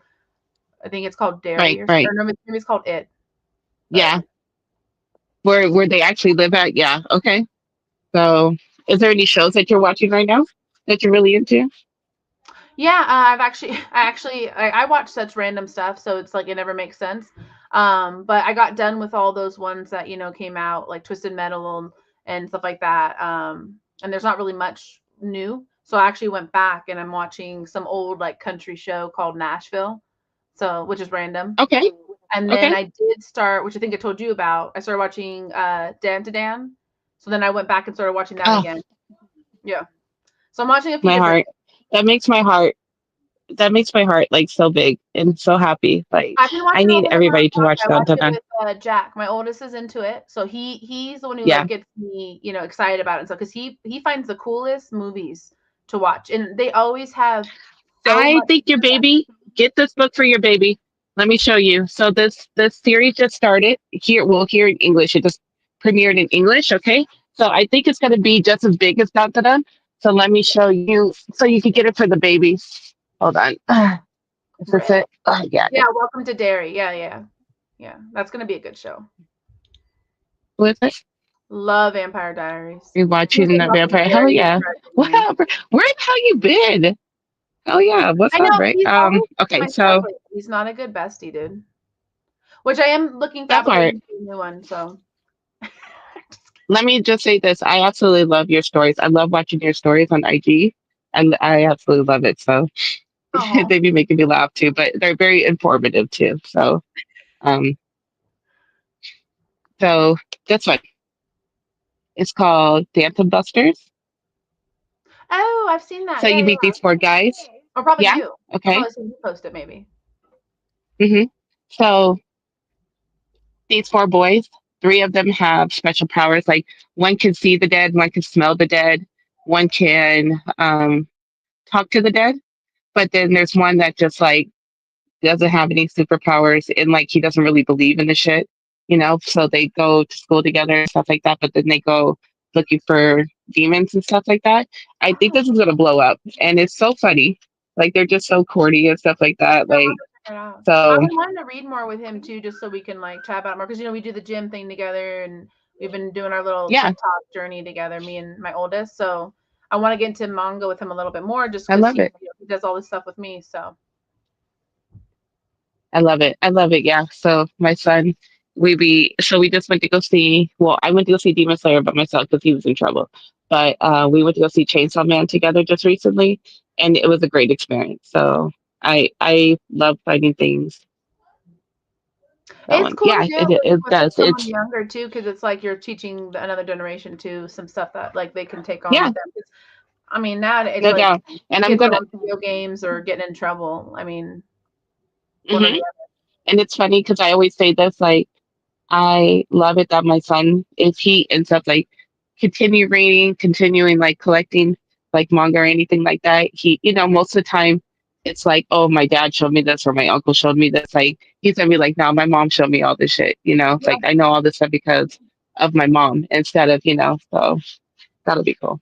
I think it's called Dairy Right, or something. right. Or no, maybe it's called It. But Yeah. Where they actually live at? Yeah. Okay. So is there any shows that you're watching right now that you're really into? yeah, I watch such random stuff, so it's like it never makes sense. But I got done with all those ones that came out like Twisted Metal and stuff like that. And there's not really much new, so I actually went back and I'm watching some old like country show called Nashville, so which is random. Okay. And then Okay. I did start, which I think I told you about. I started watching Dan to Dan, so then I went back and started watching that Oh, again. Yeah. So I'm watching a few my different. heart. That makes my heart. That makes my heart like so big and so happy. Like I've been I watching it need with my everybody to watch. watch I that. watched it Dun. with Jack. My oldest is into it, so he's the one who like Yeah. gets me excited about it and stuff because he finds the coolest movies to watch, and they always have so I much. think your baby get this book for your baby. Let me show you. So this series just started here. Well, here in English, it just premiered in English. Okay, so I think it's going to be just as big as Dun Dun Dun. So let me show you, so you can get it for the baby. Hold on. Is this Really? it? Oh yeah. Yeah. Welcome to Derry. Yeah, yeah, yeah. That's gonna be a good show. Who is it? Love Vampire Diaries. You're Even watching that Welcome to vampire. Hell Derry is yeah. surprising me. Whatever. Where the hell you been? Hell yeah. What's I up, know right? he's always by Okay. myself So lately. He's not a good bestie, dude. Which I am looking for that part. advocating for a new one. So. Let me just say this. I absolutely love your stories. I love watching your stories on IG, and I absolutely love it. So Oh. they be making me laugh too, but they're very informative too. Um, so that's fun. It's called Phantom Busters. Oh, I've seen that. So Yeah, you meet yeah. these four guys. Or probably Yeah. you. I've Okay. probably seen you post it, maybe. hmm So these four boys, three of them have special powers. Like one can see the dead, one can smell the dead, one can talk to the dead. But then there's one that just like doesn't have any superpowers and like he doesn't really believe in the shit, So they go to school together and stuff like that, but then they go looking for demons and stuff like that. I think Oh, this is gonna blow up, and it's so funny. Like they're just so corny and stuff like that. I Like want to check it out. I've so, been wanting to read more with him too, just so we can like chat about it more. Because we do the gym thing together, and we've been doing our little yeah, TikTok journey together, me and my oldest. So I want to get into manga with him a little bit more, just I because love it. he does all this stuff with me. So I love it. I love it. Yeah. So my son, we just went to go see. Well, I went to go see Demon Slayer by myself because he was in trouble. But we went to go see Chainsaw Man together just recently, and it was a great experience. So I love finding things it's going. cool to Yeah, do it it with does. someone It's younger too, because it's like you're teaching another generation too some stuff that like they can take on yeah, with them. 'Cause, I mean, now it's no like doubt. And I'm kids are gonna. on video games or getting in trouble. I mean, one or hmm the And it's funny because I always say this like. I love it that my son, if he ends up like continuing like collecting like manga or anything like that, most of the time it's like, oh, my dad showed me this or my uncle showed me this. Like he's gonna be like, no, my mom showed me all this shit, It's other. like I know all this stuff because of my mom instead of, so that'll be cool.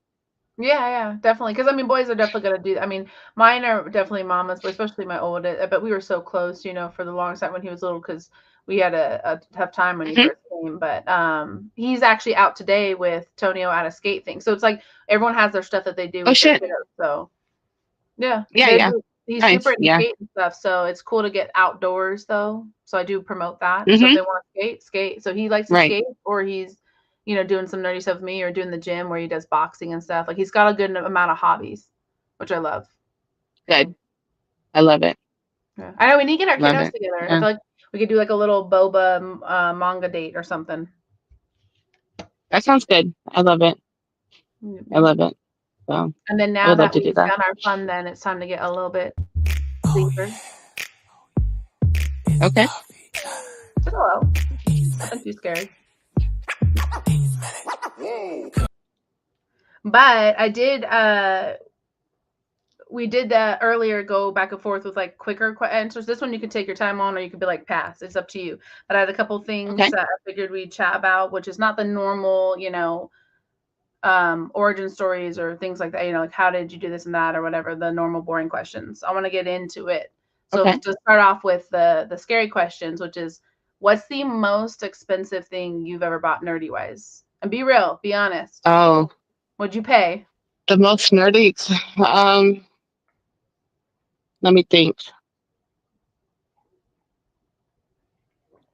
Yeah, definitely. Because I mean, boys are definitely gonna do. I mean, mine are definitely mamas, but especially my oldest. But we were so close, for the longest time when he was little, because we had a tough time when he hmm first came. But he's actually out today with Tonio at a skate thing. So it's like everyone has their stuff that they do Oh with their shit. kiddos. So yeah, Yeah, yeah. he's super Nice. into Yeah. skate and stuff. So it's cool to get outdoors though. So I do promote that. So if hmm they want to skate, skate. So he likes to Right. skate, or he's doing some nerdy stuff with me, or doing the gym where he does boxing and stuff. Like he's got a good amount of hobbies, which I love. Good. I love it. Yeah. I know we need to get our Love kiddos it. together. I Yeah. feel like we could do like a little boba manga date or something. That sounds good. I love it. I Mhm. love it. So And then I now would love that to do we've that. done our fun, then it's time to get a little bit deeper. Okay. Say hello. Nothing too scary. But I did we did that earlier, go back and forth with like quicker answers. This one you could take your time on, or you could be like pass. It's up to you. But I had a couple things Okay. that I figured we'd chat about, which is not the normal, origin stories or things like that, like how did you do this and that or whatever, the normal boring questions. I want to get into it. So Okay. to start off with the scary questions, which is what's the most expensive thing you've ever bought nerdy wise? And be real, be honest. Oh, What'd you pay? the most nerdy. Let me think.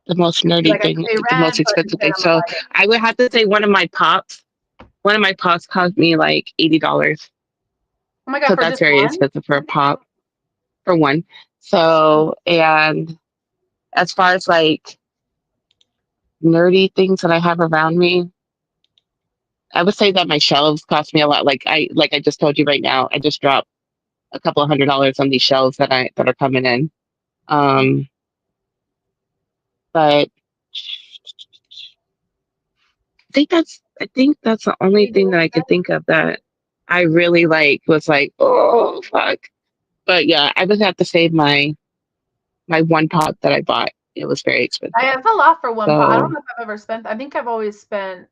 The most Like nerdy I could thing, pay the most rent, but expensive instead thing. I'm gonna So buy it. I would have to say one of my pops. One of my pops cost me like $80. Oh my god, So for that's just very one? expensive for a pop for one. So and as far as like nerdy things that I have around me, I would say that my shelves cost me a lot. Like I just told you right now, I just dropped a couple of $100s on these shelves that are coming in. Um, but I think that's the only thing that I could think of that I really like was like, oh fuck. But yeah, I would have to say my one pot that I bought. It was very I expensive. have a lot for one pot. I don't So know if I've ever spent. I think I've always spent.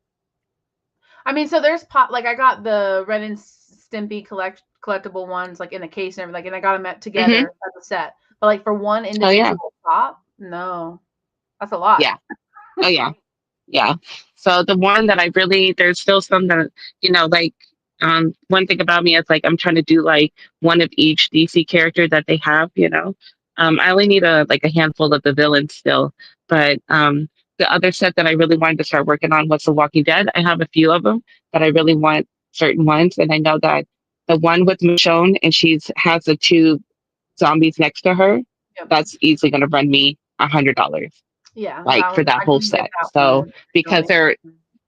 I mean, so there's pot. Like I got the Ren and Stimpy collectible ones, like in a case and everything, like, and I got them hmm together as a set. But like for one oh yeah. individual pop, no, that's a lot. Yeah. Oh yeah. Yeah. So the one that I really there's still some that like one thing about me is like I'm trying to do like one of each DC character that they have. I only need a handful of the villains still, but the other set that I really wanted to start working on was The Walking Dead. I have a few of them, but I really want certain ones, and I know that the one with Michonne and she's has the two zombies next to her, Yep. that's easily going to run me $100 Yeah, like that for one that I whole can get set. that So one. because Really.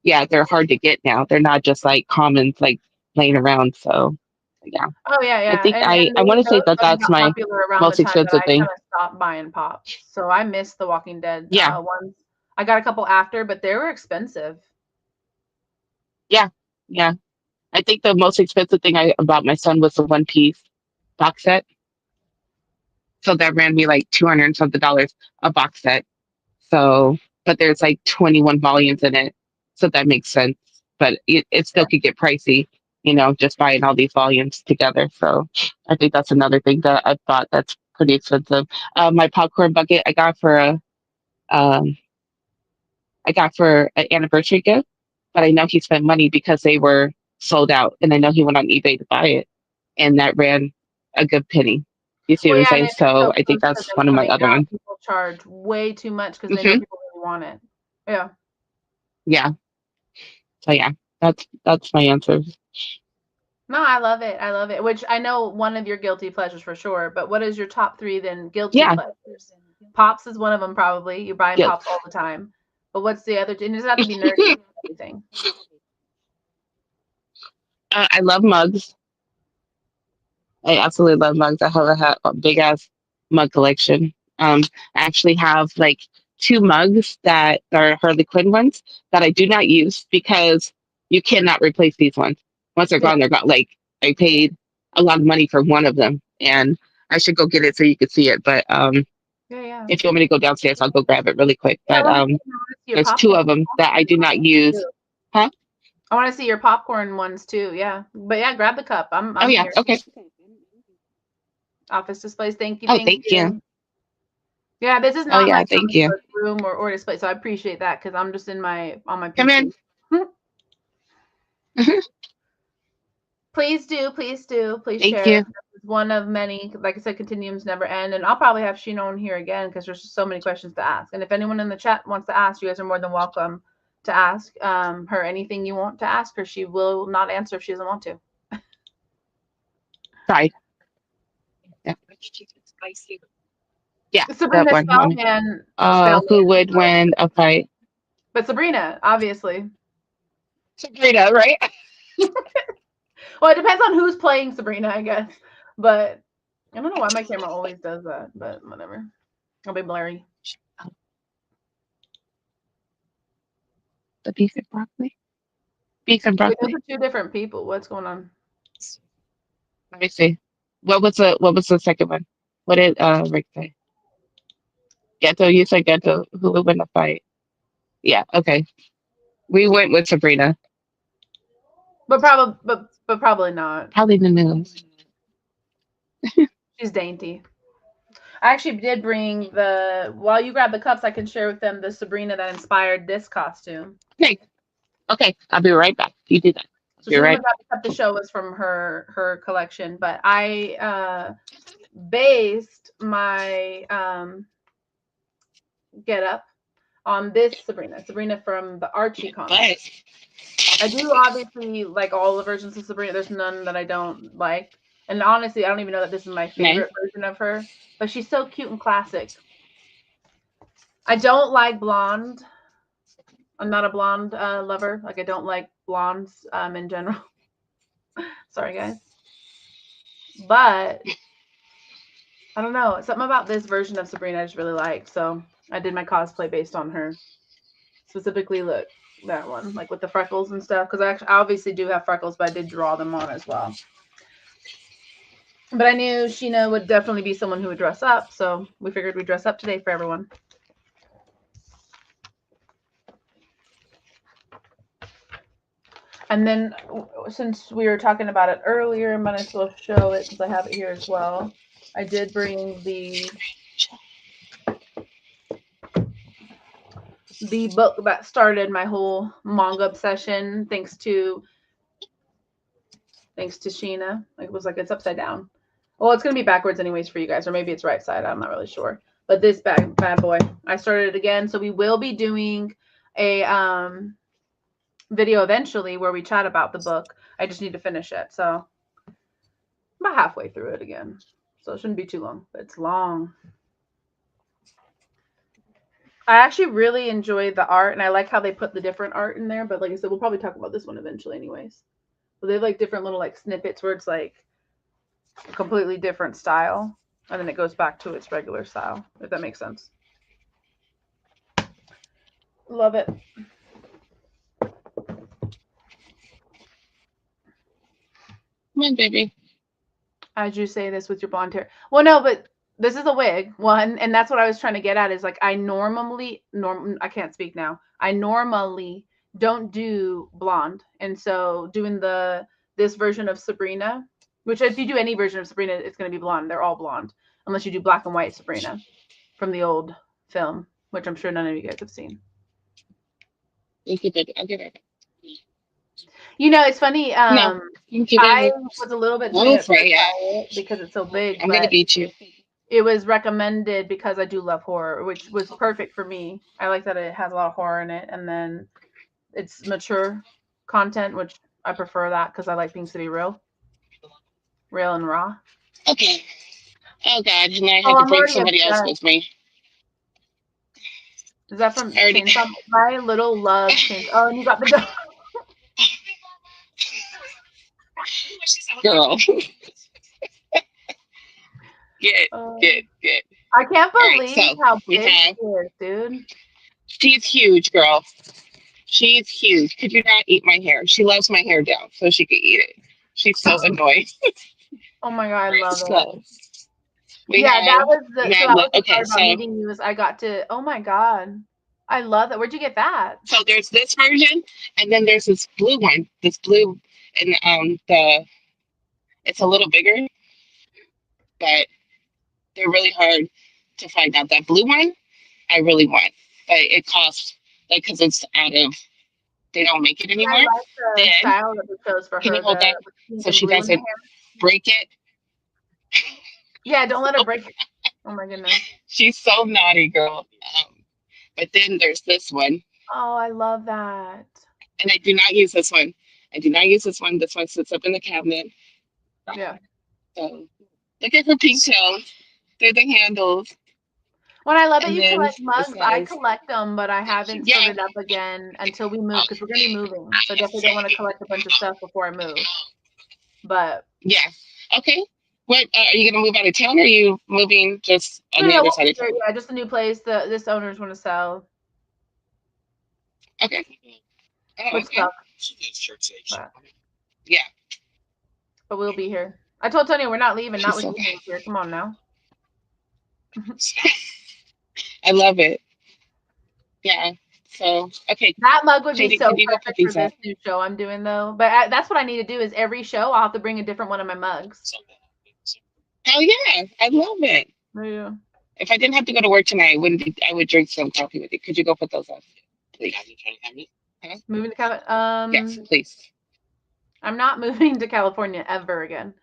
yeah, they're hard to get now. They're not just like commons like laying around. So yeah, Oh yeah, I yeah. think And I want to say those that books that's got my popular around the most time that expensive I thing. kind of stopped buying pops. So I missed the Walking Dead Yeah, ones. I got a couple after, but they were expensive. yeah, yeah. I think the most expensive thing I bought my son was the One Piece box set. So that ran me like 200 and something dollars a box set. So, but there's like 21 volumes in it. So that makes sense. But it still could get pricey, just buying all these volumes together. So I think that's another thing that I bought that's pretty expensive. My popcorn bucket um, I got for an anniversary gift, but I know he spent money because they were sold out. And I know he went on eBay to buy it. And that ran a good penny. You see Well, what I'm yeah, and saying? if it's So so I think close to that's them one of my coming other out, ones. people charge way too much because they know Hmm. people really want it. Yeah. Yeah. So yeah, that's my answer. No, I love it. I love it. Which I know one of your guilty pleasures for sure. But what is your top three then? Guilty Yeah. pleasures. Pops is one of them probably. You're buying Yep. pops all the time. But what's the other? And it doesn't have to be nerdy. Everything. I love mugs. I absolutely love mugs. I have a big ass mug collection. I actually have like two mugs that are Harley Quinn ones that I do not use because you cannot replace these ones. Once they're Yeah, gone, they're gone. Like I paid a lot of money for one of them, and I should go get it so you can see it. But yeah, yeah. if you want me to go downstairs, I'll go grab it really quick. Yeah, I But want to see your there's two popcorn. of them that I do not use. Huh? I want to see your popcorn ones too. Yeah, but yeah, grab the cup. Oh I'm yeah. here. Okay. Office displays. Thank you. Oh, Thank thank you. you. Yeah, this is Oh not yeah, my thank comic you. book room or display, so I appreciate that because I'm just in on my Come in. PC. Please do, please do, please Thank share. you. This is one of many. Like I said, continuums never end, and I'll probably have Sheena on here again because there's just so many questions to ask. And if anyone in the chat wants to ask, you guys are more than welcome to ask her anything you want to ask her. She will not answer if she doesn't want to. Sorry. Yeah. Yeah, that Sabrina one. Spellman, Who would win a fight? but Sabrina, obviously. Sabrina, right? Well, it depends on who's playing Sabrina, I guess. But I don't know why my camera always does that, but whatever. I'll be blurry. The beef and broccoli. Beef and Wait, those broccoli. are two different people. What's going on? Let me see. What was the second one? What did Rick say? Ghetto, you said Ghetto. Who would win a fight? Yeah, okay. We went with Sabrina. But probably not. Probably the news. She's dainty. I actually did bring while you grab the cups, I can share with them the Sabrina that inspired this costume. Okay. Okay. I'll be right back. You do that. So Be she's right gonna grab the cup to show us from her collection. But I based my get up on this Sabrina from the Archie comic. I do obviously like all the versions of Sabrina. There's none that I don't like. And honestly, I don't even know that this is my Nice. favorite version of her. But she's so cute and classic. I don't like blonde. I'm not a blonde lover. Like I don't like blondes in general. Sorry, guys. But I don't know. Something about this version of Sabrina I just really like. So I did my cosplay based on her. Specifically, look, that one, like with the freckles and stuff. Because I obviously do have freckles, but I did draw them on as well. But I knew Sheena would definitely be someone who would dress up. So we figured we'd dress up today for everyone. And then since we were talking about it earlier, I might as well show it because I have it here as well. I did bring the book that started my whole manga obsession thanks to Sheena. It was like it's upside down. Well, it's gonna be backwards anyways for you guys, or maybe it's right side. I'm not really sure. But this bad boy, I started it again. So we will be doing a video eventually where we chat about the book. I just need to finish it. So I'm about halfway through it again. So it shouldn't be too long, but it's long. I actually really enjoy the art, and I like how they put the different art in there. But like I said, we'll probably talk about this one eventually, anyways. But they have like different little like snippets where it's like a completely different style, and then it goes back to its regular style. If that makes sense. Love it. Come on, baby. As you say this with your blonde hair. Well, no, but this is a wig one, and that's what I was trying to get at. Is like I can't speak now. I normally don't do blonde, and so doing this version of Sabrina, which if you do any version of Sabrina, it's going to be blonde. They're all blonde, unless you do black and white Sabrina from the old film, which I'm sure none of you guys have seen. Thank you, baby. I'll give it. You know, it's funny. No, thank you, I baby. was a little bit No, timid at first Freya. by it because it's so big, I'm gonna but beat you. it was recommended because I do love horror, which was perfect for me. I like that it has a lot of horror in it, and then it's mature content, which I prefer that because I like things to be real and raw. Okay. Oh God, and I Oh, had to I'm bring already somebody else obsessed. with me. Is that from I already. Chainsaw? My little love Chainsaw. Oh, and you got the dog. Girl, Uh, get. I can't All right, believe so how we big have. she is, dude. She's huge, girl. She's huge. Could you not eat my hair? She loves my hair down, so she could eat it. She's so annoying. Oh my god, I love it. So we Yeah, have that was the okay, part about so meeting you is I got to. Oh my god, I love that. Where'd you get that? there's this version, and then there's this blue one. This blue, and it's a little bigger, but they're really hard to find out. That blue one, I really want, but it costs like because it's out of. They don't make it I anymore. like the Then style that they chose for can you her, hold that the pink so and she blue in the doesn't hair. break it? Yeah, don't let her break it. Oh my goodness. She's so naughty, girl. But then there's this one, Oh, I love that. and I do not use this one. I do not use this one. This one sits up in the cabinet. Yeah. So look at her pink tails. They're the handles. When I love that And you then collect it mugs, I says, collect them, but I haven't yeah. started up again until we move because we're gonna be moving. So I definitely don't want to collect a bunch of stuff before I move. But Yeah. Okay. What are you gonna move out of town, or are you moving just on the other side of town? yeah, just a new place. This owners want to sell. Okay. Oh, Which okay. sucks. Yeah. But we'll be here. I told Tony we're not leaving, not with So- you being here. Come on now. I love it. Yeah. So okay. That mug would be Katie, so could you go put perfect for these this up? new show I'm doing though. But that's what I need to do is every show I'll have to bring a different one of my mugs. Oh yeah, I love it. Yeah. If I didn't have to go to work tonight, I would drink some coffee with you. Could you go put those up, please? Huh? Moving to California. Yes, please. I'm not moving to California ever again.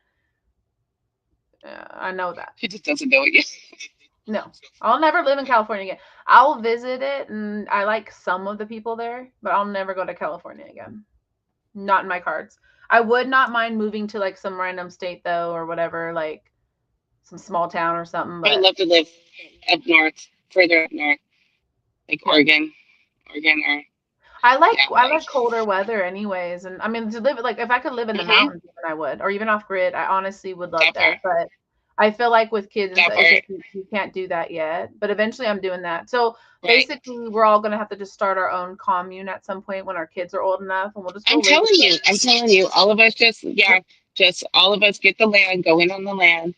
I know that. She just doesn't know it yet. No, I'll never live in California again. I'll visit it, and I like some of the people there, but I'll never go to California again. Not in my cards. I would not mind moving to like some random state though, or whatever, like some small town or something. I would But love to live up north, further up north, like Yeah. Oregon, or I like Yeah, colder weather anyways, and I mean to live like if I could live in the Mhm. mountains, even I would, or even off grid. I honestly would love That that, part. but I feel like with kids and That stuff, it's part. just, you can't do that yet. But eventually, I'm doing that. So Right. basically, we're all gonna have to just start our own commune at some point when our kids are old enough, and we'll just go I'm live telling you, all of us just all of us get the land, go in on the land,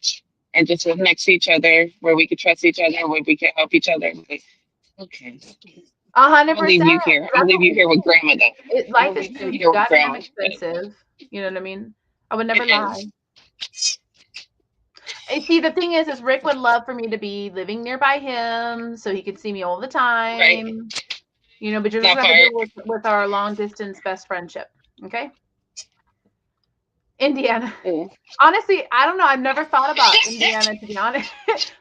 and just live next to each other, where we could trust each other, where we can help each other. Okay. 100%. I'll leave you here. I'll leave you here with grandma though. Life is I'll too leave you here with goddamn grandma. expensive. You know what I mean? I would never It lie. is. And see, the thing is Rick would love for me to be living nearby him so he could see me all the time. Right. You know, but you're That just going to part. deal with our long distance best friendship. Okay? Indiana. Mm. Honestly, I don't know. I've never thought about Indiana, to be honest.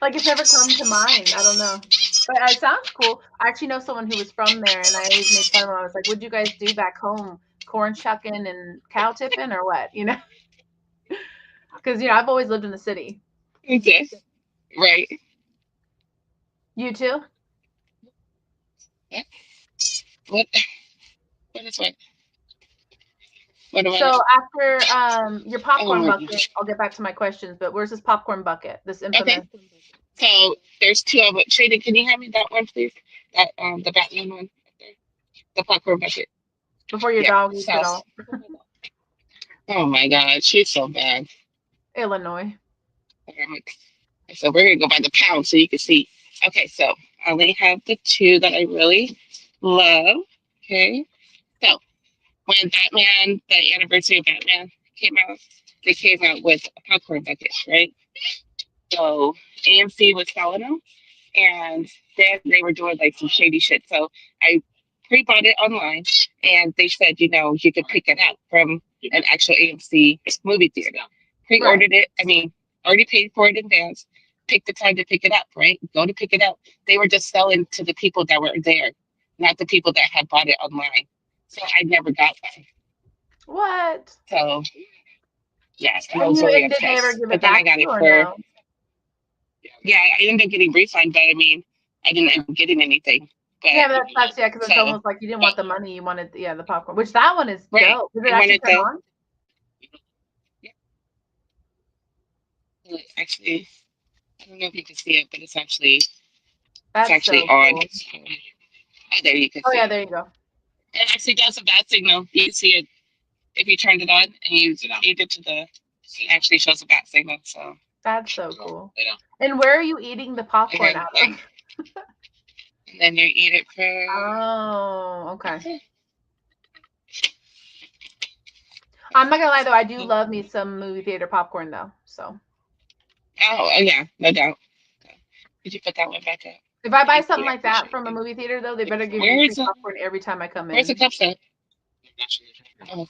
Like, it's never come to mind. I don't know. But it sounds cool. I actually know someone who was from there, and I always made fun of them. I was like, what'd you guys do back home? Corn shucking and cow tipping or what? You know? Because, you know, I've always lived in the city. Okay. Right. You too? What? What? What is what? What am I? So after your Oh popcorn my bucket, gosh. I'll get back to my questions. But where's this popcorn bucket? This Okay. infamous So there's two of it. Shady, can you hand me that one, please? That the Batman one, right there. The popcorn bucket. before your Yeah. dog eats So. it all. Oh my God, she's so bad. Illinois. So we're gonna go by the pound so you can see. Okay, so I only have the two that I really love. Okay. So when Batman, the anniversary of Batman came out, they came out with a popcorn bucket, right? So AMC was selling them, and then they were doing like some shady shit. So I pre-bought it online, and they said, you could pick it up from an actual AMC movie theater. Right. Pre-ordered it. I mean, already paid for it in advance. Picked the time to pick it up. Right, go to pick it up. They were just selling to the people that were there, not the people that had bought it online. So I never got one. What? So yeah, I And was you really and did they upset. ever give But it then I back to got you it or for no? yeah. I ended up getting refund, but I mean, I didn't end up getting anything. But Yeah, but that sucks. Yeah, because it's so almost like you didn't but want the money. You wanted the popcorn, which that one is right, dope. Did it I actually wanted turn on? actually, I don't know if you can see it, but it's That's actually so on. cool. Oh, there you can Oh see yeah, it. there you go. It actually does a bad signal. You can see it if you turned it on and you eat it to the. It actually shows a bad signal. So That's so cool. And where are you eating the popcorn and out like, of? and then you eat it for. Oh, okay. I'm not gonna lie though, I do love me some movie theater popcorn though. So Oh yeah, no doubt. Did you put that one back up? if I buy something Yeah, like that from a movie theater though, they better give me Where free is it? popcorn every time I come Where's the in. cup set? Oh,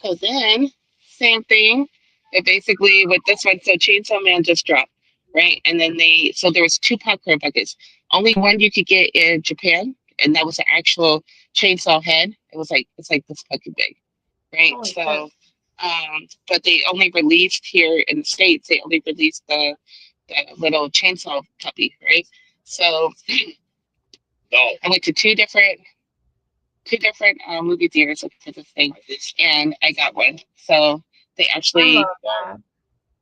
so then, same thing. But basically, with this one, so Chainsaw Man just dropped, right? And then so there was two popcorn buckets. Only one you could get in Japan, and that was an actual chainsaw head. It's like this fucking big, right? Holy shit. So, but they only released here in the States. They only released the little chainsaw puppy, right? So I went to two different movie theaters looking for this thing, and I got one. So they I love actually that.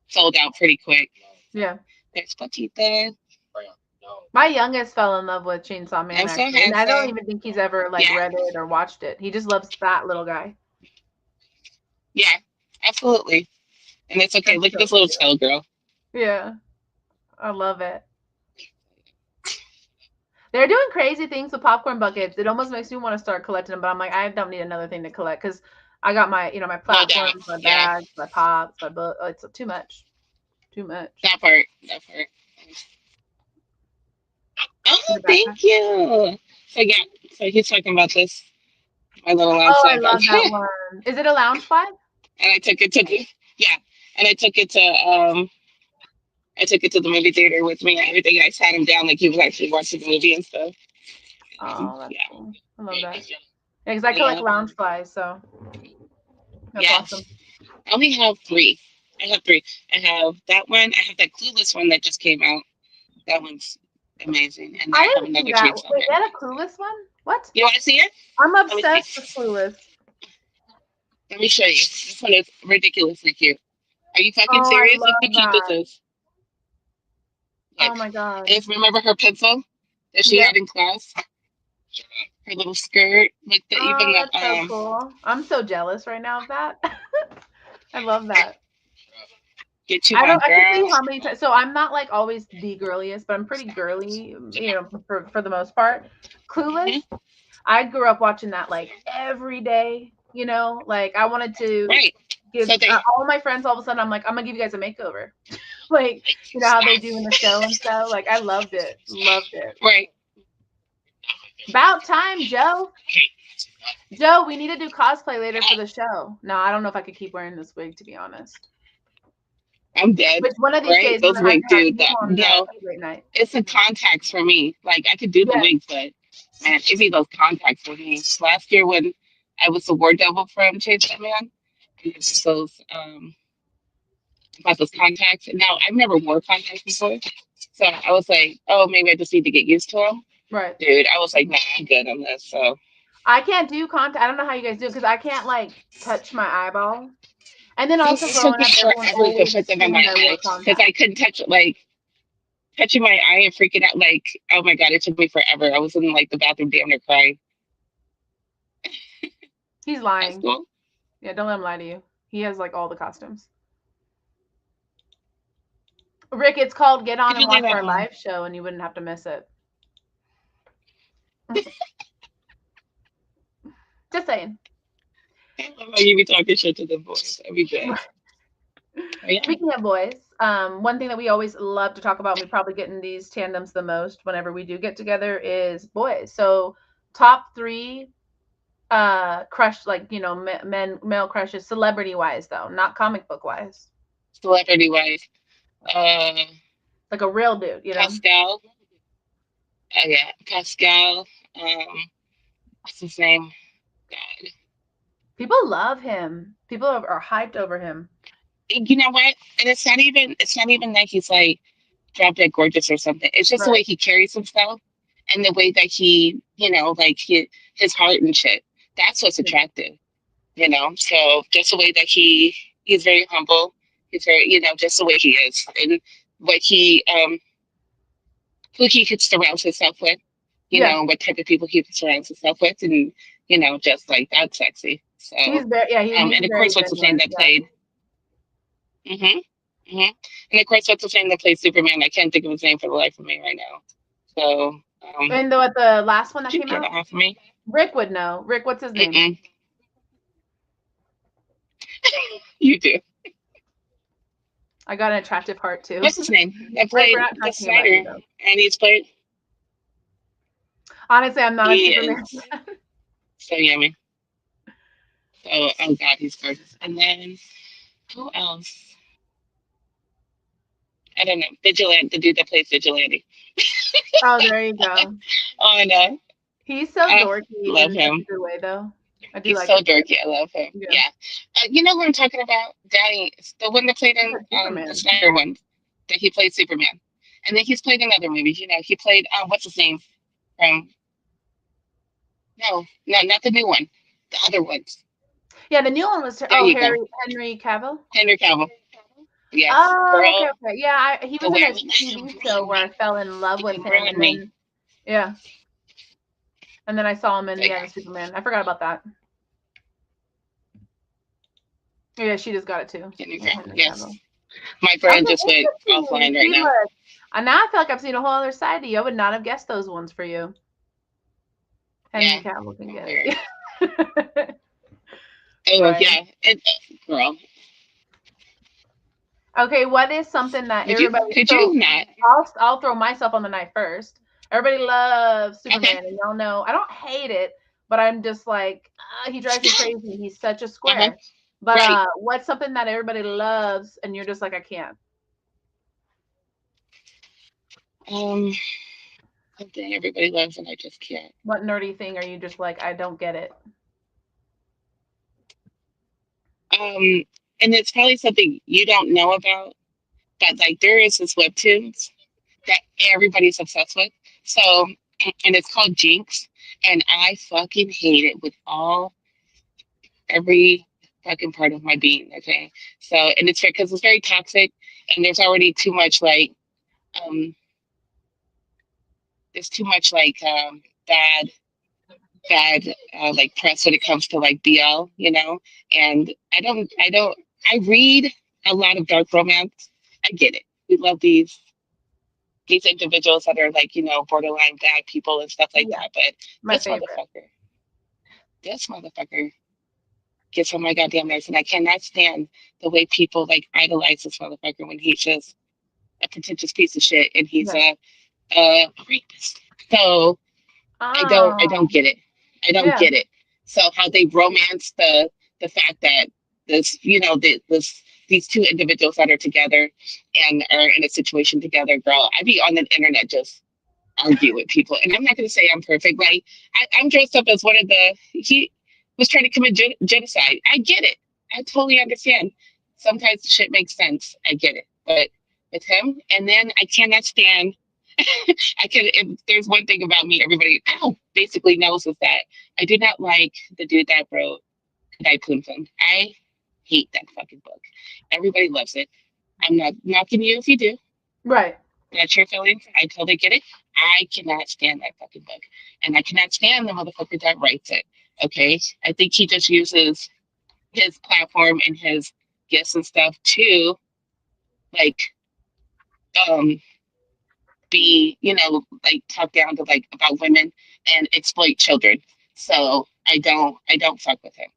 sold out pretty quick. Yeah. There's Patita. My youngest fell in love with Chainsaw Man I'm so actually. And I don't handsome. even think he's ever like Yeah, read it or watched it. He just loves that little guy. yeah, absolutely. And it's okay. That's Look at so this little cute. tail girl. Yeah. I love it. They're doing crazy things with popcorn buckets. It almost makes me want to start collecting them, but I'm like, I don't need another thing to collect because I got my No doubt. platforms, my Yeah, bags, my pops, my book. Oh, it's too much. Too much. that part. That part. The Oh, backpack. thank you. So yeah, so he's talking about this, my little lounge Oh, I slide bag. love that one. Is it a lounge slide? And I took it to the yeah, and I took it to the movie theater with me and everything. And I sat him down like he was actually watching the movie and stuff. Oh, that's Yeah, cool. I love that. Yeah, because I collect yeah, lounge flies, so that's yes. awesome. I only have three. I have three. I have that one. I have that Clueless one that just came out. That one's amazing. And then I I have didn't see another that. Chainsaw Wait, Man. they had a Clueless one? What? You want to see it? I'm Let me see. obsessed with Clueless. Let me show you. This one is ridiculously cute. Are you fucking Oh, I serious? Look how love cute this that. is. Look. Oh my god. And if remember her pencil that she Yep. had in class, her little skirt, like even Oh, the that's so cool. I'm so jealous right now of that. I love that. get you one, I can tell girl. you how many times. So I'm not like always the girliest, but I'm pretty girly, for the most part. Clueless. Hmm. I grew up watching that like every day. Like I wanted to Right. give So they all my friends. All of a sudden, I'm like, I'm gonna give you guys a makeover, like how they do in the show and stuff. Like I loved it, loved it. right. About time, Joe. Joe, we need to do cosplay later for the show. No, I don't know if I could keep wearing this wig, to be honest. I'm dead. Which one of these Right. days we're Those gonna have wigs, to have dude. you on No, a great night. it's the contacts for me. Like I could do the Yes. wigs, but man, it'd be those contacts for me. Last year when I was the war devil from Chainsaw Man, and it's those about those contacts. And now I've never wore contacts before, so I was like, oh, maybe I just need to get used to them. Right. dude, I was like, nah, I'm good on this. So I can't do contact. I don't know how you guys do it because I can't like touch my eyeball. And then dude, also it took growing me up, everyone forever to always put them on my assumed I wore eye because contacts. I couldn't touch it. Like touching my eye and freaking out. Like, oh my god, it took me forever. I was in like the bathroom, damn near crying. He's That's lying. cool. Yeah, don't let him lie to you. He has like all the costumes. Rick, it's called Get On Could and you leave Watch that Our on? Live Show, and you wouldn't have to miss it. Just saying. I love how you be talking shit to the boys every day. Oh, yeah. Speaking of boys, one thing that we always love to talk about, and we probably get in these tandems the most whenever we do get together, is boys. So, top three crush, like, male crushes, celebrity wise, though, not comic book wise. Celebrity wise. Uh, Like a real dude, Pascal. Oh yeah, Pascal. What's his name? God. People love him. People are hyped over him. You know what? And it's not even that he's like drop dead gorgeous or something. It's just the Right. way he carries himself and the way that he, like his heart and shit. That's what's attractive, So just the way that he's very humble. He's very, just the way he is and what who he could surround himself with, Yeah. what type of people he could surround himself with, and just like that's sexy. So, He's very, yeah, he's and of very course, what's his name genuine. that Yeah. played? Mm-hmm. Mm-hmm. And of course, what's his name that played Superman? I can't think of his name for the life of me right now. So, And though at the last one that could you came get out, that off of me? Rick would know. Rick, what's his name? Mm-mm. You do. I got an attractive heart too. What's his name that Rick, we're played not the talking about you Snyder? though. And he's played. Honestly, I'm not a He Superman is fan. so yummy. So, oh god, he's gorgeous. And then who else? I don't know. Vigilante, the dude that plays Vigilante. Oh, there you go. Oh, I know. He's so I dorky love in such a him. good way, though. I do He's like so his dorky. I love him. yeah. Yeah. You know what I'm talking about? Danny, the one that played in the Superman. Snyder one, that he played Superman. And then he's played in other movies. He played, what's his name? From, no, not the new one. The other ones. Yeah, the new one was There you go. Henry Cavill. Henry Cavill. Yes. Oh, okay, Girl, okay. Yeah, he the was in way I a would TV show where I fell in love with you him, ruined and me. then yeah, and then I saw him in So, the Superman. I forgot about that. Yeah, she just got it too. Henry Yeah, Cavill. Henry Yes. Cavill. My brain Okay, just went interesting. offline right See, now. look, and now I feel like I've seen a whole other side of you. I would not have guessed those ones for you. Henry Yeah. Cavill can get Weird. it. Oh, Right. yeah. Girl. Okay, what is something that everybody? Could So you not? I'll throw myself on the knife first. Everybody loves Superman, Okay. and y'all know I don't hate it, but I'm just like he drives me crazy. He's such a Uh-huh. square. But Right. what's something that everybody loves, and you're just like I can't? Something everybody loves and I just can't. What nerdy thing are you just like I don't get it? And it's probably something you don't know about, but like there is this webtoons that everybody's obsessed with. So, and it's called Jinx, and I fucking hate it with every fucking part of my being. Okay, so and it's because it's very toxic, and um, there's too much like bad like press when it comes to like BL, and I read a lot of dark romance. I get it. We love these individuals that are like, borderline bad people and stuff like Yeah, that. But my this favorite. motherfucker, this motherfucker gets on my goddamn nerves, and I cannot stand the way people like idolize this motherfucker when he's just a pretentious piece of shit and he's Yeah. a rapist. So I don't get it. I don't Yeah. get it. So how they romance the fact that these two individuals that are together and are in a situation together, girl. I be on the internet just argue with people, and I'm not going to say I'm perfect. Like I'm dressed up as one of he was trying to commit genocide. I get it. I totally understand. Sometimes the shit makes sense. I get it, but with him, and then I cannot stand. I can. If there's one thing about me, everybody basically knows is that I do not like the dude that wrote Kudai Pum Pum. I hate that fucking book. Everybody loves it. I'm not knocking you if you do. Right. That's your feelings. I totally get it. I cannot stand that fucking book, and I cannot stand the motherfucker that writes it. Okay, I think he just uses his platform and his gifts and stuff to like um be, like talk down to like about women and exploit children. So I don't fuck with him.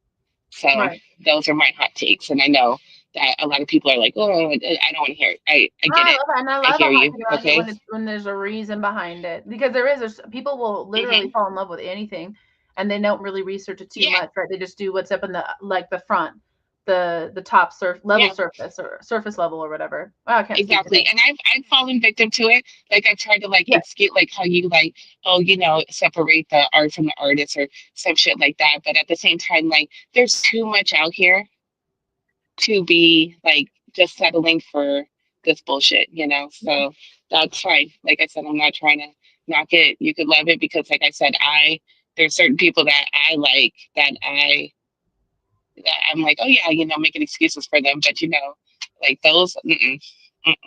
So Right. those are my hot takes, and I know that a lot of people are like, oh, I don't want to hear it. I No, get I it. love it, and I I love a hear hot you. take. I like it Okay. when there's a reason behind it, because there's people will literally Hmm. fall in love with anything, and they don't really research it too Yeah. much, right? They just do what's up in the front, the top Yeah. surface or surface level or whatever. Wow, I can't speak Exactly. today. And I've fallen victim to it. Like I've tried to like Yeah, excuse like how you like, oh, separate the art from the artist or some shit like that. But at the same time, like there's too much out here to be like just settling for this bullshit. So that's fine. Like I said, I'm not trying to knock it. You could love it because like I said, there's certain people that I like that I'm like, oh yeah, making excuses for them, but like those, mm-mm.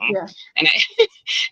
yeah. And I,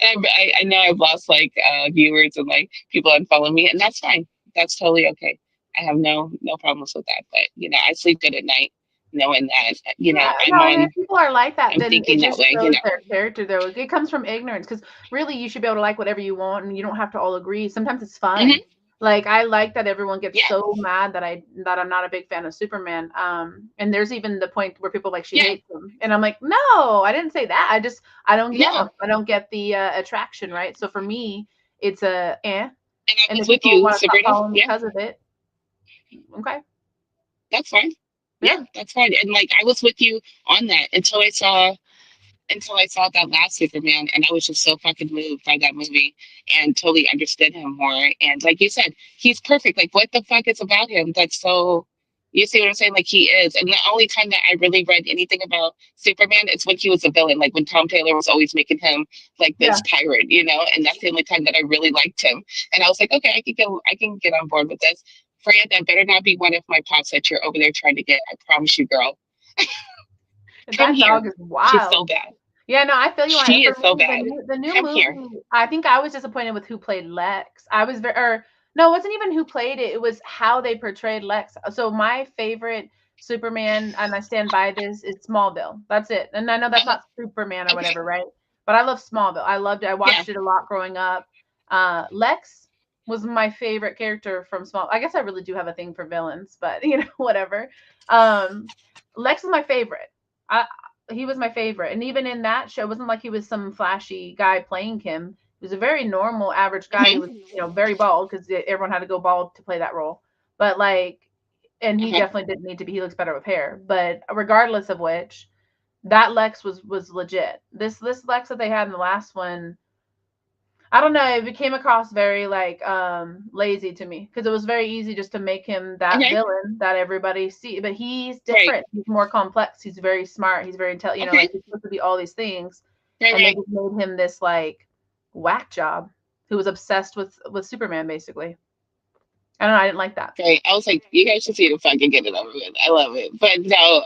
and I know I've lost like viewers and like people unfollow me, and that's fine. That's totally okay. I have no problems with that. But I sleep good at night, knowing that Yeah, I'm no, and on. if people are like that, I'm then it thinking that just way. shows their character, though. It comes from ignorance, because really you should be able to like whatever you want, and you don't have to all agree. Sometimes it's fun. Hmm. Like I like that everyone gets Yeah, so mad that I'm not a big fan of Superman. And there's even the point where people like she yeah, hates him, and I'm like, no, I didn't say that. I don't get him. no. I don't get the attraction, right? So for me, it's a eh. And I And was if with people you, want to stop Sabrina. following Yeah, because of it, okay, that's fine. Yeah, yeah, that's fine. And like I was with you on that until I saw that last Superman, and I was just so fucking moved by that movie and totally understood him more. And like you said, he's perfect. Like, what the fuck is about him that's so? You see what I'm saying? Like he is. And the only time that I really read anything about Superman is when he was a villain. Like when Tom Taylor was always making him like yeah. this tyrant. And that's the only time that I really liked him. And I was like, okay, I can get on board with this. Freya, that better not be one of my pops that you're over there trying to get. I promise you, girl. Come That here. dog is She's wild. so bad. Yeah, no, I feel you on it. She For is so me, bad. the new Come here. movie, I think I was disappointed with who played Lex. I was very, or no, it wasn't even who played it. It was how they portrayed Lex. So my favorite Superman, and I stand by this, is Smallville. That's it. And I know that's Uh-huh. not Superman or Okay. whatever, right? But I love Smallville. I loved it. I Yeah. watched it a lot growing up. Lex was my favorite character from Small. I guess I really do have a thing for villains, but whatever. Um, Lex is my favorite. I He was my favorite. And even in that show, it wasn't like he was some flashy guy playing him. He was a very normal, average guy who Hmm. was, very bald, because everyone had to go bald to play that role. But like, and he Uh-huh. definitely didn't need to be. He looks better with hair. But regardless of which, that Lex was legit. This Lex that they had in the last one, I don't know. It came across very like lazy to me, because it was very easy just to make him that Okay. villain that everybody see. But he's Right. different. He's more complex. He's very smart. He's very intelligent. Okay. Like he's supposed to be all these things, Right. and they Right. just made him this like whack job who was obsessed with Superman, basically. I don't know. I didn't like that. Right. I was like, you guys should see the fucking get it over with. I love it. But no,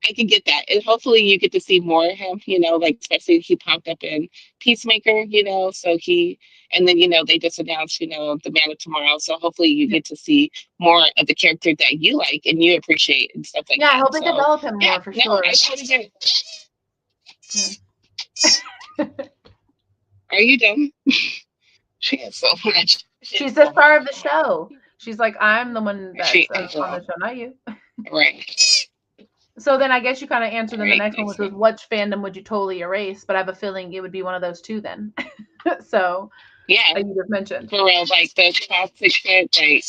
I can get that. And hopefully you get to see more of him, like especially he popped up in Peacemaker. So and then, they just announced, the Man of Tomorrow. So hopefully you Yeah, get to see more of the character that you like and you appreciate and stuff like yeah. I that. hope they So develop him yeah, more for no, I sure. totally get it. Yeah. Are you done? She has so much. She has She's the so much star of the going on. show. She's like, I'm the one She that's on the show, not you. right. So then I guess you kind of All answered in the right, next one, next which was one. which fandom would you totally erase? But I have a feeling it would be one of those two then. So Yeah, that you just mentioned. for real, like the toxic shit, like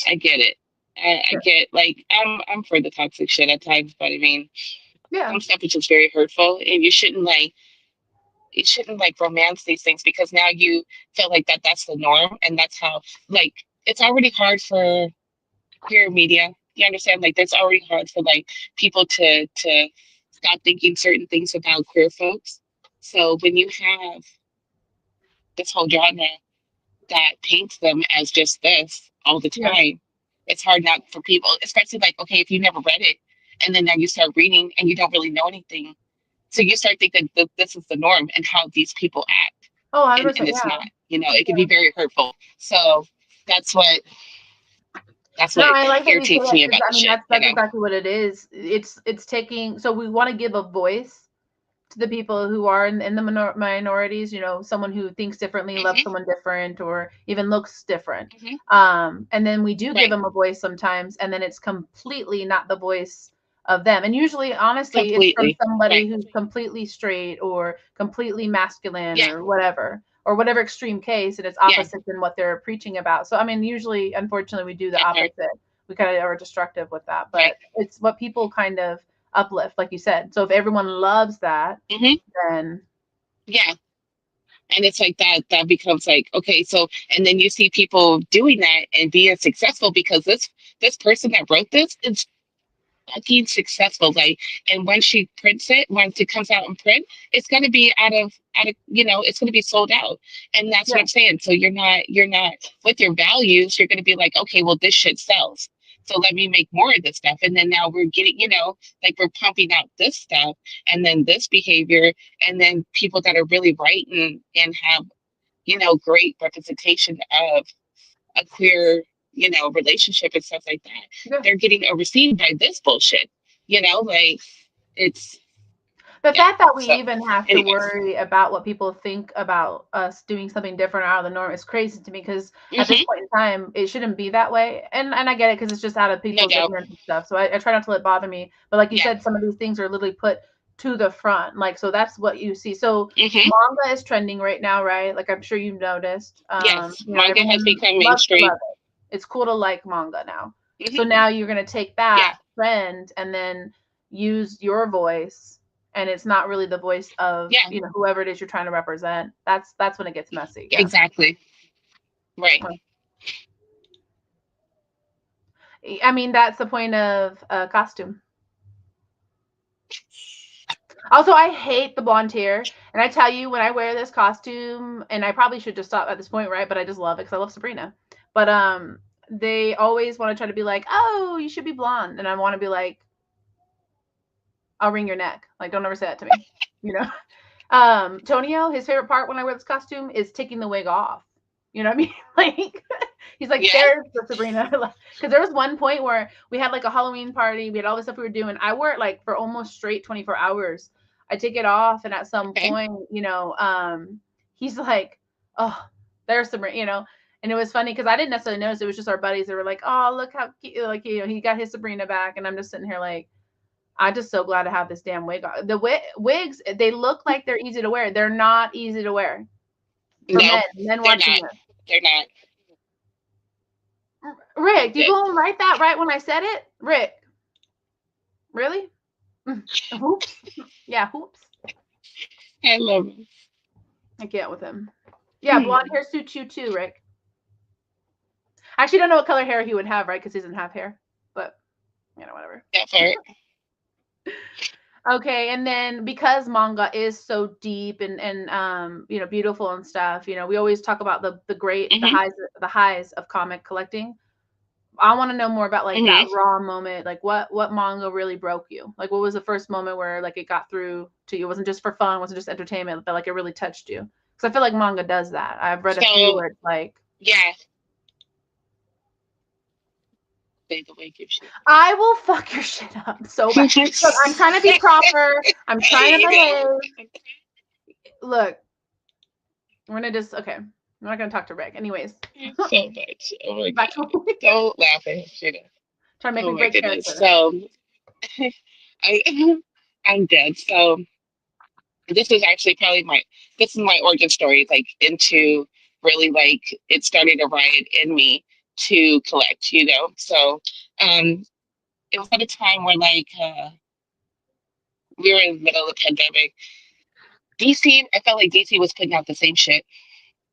I get it. I Yeah. get like I'm for the toxic shit at times, but I mean Yeah. some stuff is just very hurtful, and you shouldn't like romance these things because now you feel like that's the norm, and that's how like it's already hard for queer media. You understand? Like it's already hard for like people to stop thinking certain things about queer folks. So when you have this whole genre that paints them as just this all the Yeah. time. It's hard not for people, especially like, okay, if you never read it and then now you start reading and you don't really know anything. So you start thinking that this is the norm and how these people act. Oh, And 100%. it's Yeah. not, it can be very hurtful. So that's what that's No, what I like that you say irritates that me because about I the mean shit, that's exactly what it is. It's taking, so we want to give a voice to the people who are in the minorities, someone who thinks differently, loves Hmm. someone different, or even looks different. Hmm. And then we do give Right. them a voice sometimes, and then it's completely not the voice of them. And usually, honestly, it's from Completely. somebody Right. who's completely straight or completely masculine Yeah. or whatever extreme case, and it's Yeah. opposite than what they're preaching about. So, I mean, usually, unfortunately, we do the That part. opposite. We kind of are destructive with that, Right. but it's what people kind of uplift, like you said. So if everyone loves that, Hmm. then Yeah. And it's like that becomes like, okay, so and then you see people doing that and being successful because this person that wrote this is fucking successful. Like, and when she prints it, once it comes out in print, it's gonna be out of it's gonna be sold out. And that's what yeah, I'm saying. So you're not with your values, you're gonna be like, okay, well this shit sells. So let me make more of this stuff. And then now we're getting, like we're pumping out this stuff and then this behavior, and then people that are really writing and have, great representation of a queer, relationship and stuff like that. yeah. They're getting overseen by this bullshit. Like it's The yeah. fact that we So, even have to anyways. worry about what people think about us doing something different out of the norm is crazy to me, because at this Hmm. point in time, it shouldn't be that way. And I get it because it's just out of No people's doubt. ignorance and stuff. So I try not to let it bother me. But like you Yeah. said, some of these things are literally put to the front. Like, so that's what you see. So Hmm. manga is trending right now, right? Like I'm sure you've noticed. Yes, manga has Everyone become loves to mainstream. love it. It's cool to like manga now. So Hmm. now you're gonna take Yeah. that trend and then use your voice, and it's not really the voice of Yeah. whoever it is you're trying to represent. That's when it gets messy. Yeah. Exactly. Right. I mean, that's the point of a costume. Also, I hate the blonde hair, and I tell you, when I wear this costume, and I probably should just stop at this point, right? But I just love it because I love Sabrina. But they always want to try to be like, oh, you should be blonde, and I want to be like, I'll wring your neck. Like, don't ever say that to me. You know. Tonio, his favorite part when I wear this costume is taking the wig off. You know what I mean? Like, he's like, Yeah. there's the Sabrina. Because there was one point where we had like a Halloween party, we had all this stuff we were doing. I wore it like for almost straight 24 hours. I take it off, and at some Okay. point, he's like, oh, there's Sabrina, And it was funny because I didn't necessarily notice. It was just our buddies that were like, oh, look how cute, like, he got his Sabrina back, and I'm just sitting here like, I'm just so glad to have this damn wig on. The wigs, they look like they're easy to wear. They're not easy to wear for No, men they're watching not. this. They're not. Rick, you go and write that right when I said it? Rick, really? Hoops. Yeah, hoops. I love them. I can't with him. Yeah, blonde hair suits you too, Rick. I actually don't know what color hair he would have, right? Because he doesn't have hair. But, whatever. That part. Okay, and then because manga is so deep and beautiful and stuff, we always talk about the great Hmm. the highs of comic collecting. I want to know more about like Hmm. that raw moment, like what manga really broke you? Like what was the first moment where like it got through to you? It wasn't just for fun, it wasn't just entertainment, but like it really touched you. Because I feel like manga does that. I've read a few So where it's like, yeah, say the way give shit. I will fuck your shit up so bad. Look, I'm trying to be proper. I'm trying to behave. Look, we're gonna just okay. I'm not gonna talk to Rick. Anyways, So much. Oh my back god. to Don't laugh at shit. trying to make Oh me my break goodness. character. So I I'm dead. So this is actually probably this is my origin story, like into really like it started a riot in me to collect. So um it was at a time where like we were in the middle of the pandemic. DC, I felt like DC was putting out the same shit.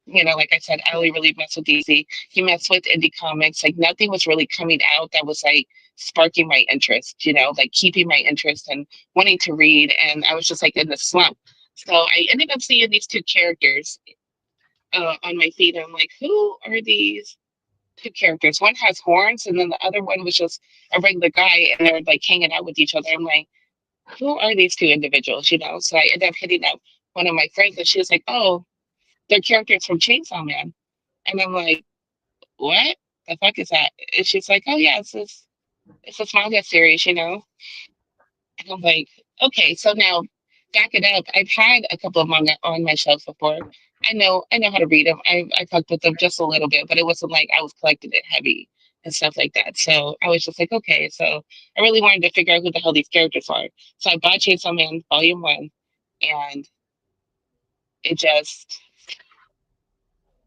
Like I said, I only really mess with DC. He messed with indie comics. Like nothing was really coming out that was like sparking my interest, like keeping my interest and wanting to read. And I was just like in the slump. So I ended up seeing these two characters. on my feed. And I'm like, who are these two characters? One has horns, and then the other one was just a regular guy, and they're like hanging out with each other. I'm like, who are these two individuals? So I ended up hitting up one of my friends, and she was like, oh, they're characters from Chainsaw Man. And I'm like, what the fuck is that? And she's like, oh yeah, it's this manga series. And I'm like, okay, so now back it up. I've had a couple of manga on my shelves before. I know how to read them. I fucked with them just a little bit, but it wasn't like I was collecting it heavy and stuff like that. So I was just like, okay. So I really wanted to figure out who the hell these characters are. So I bought Chainsaw Man Volume One, and it just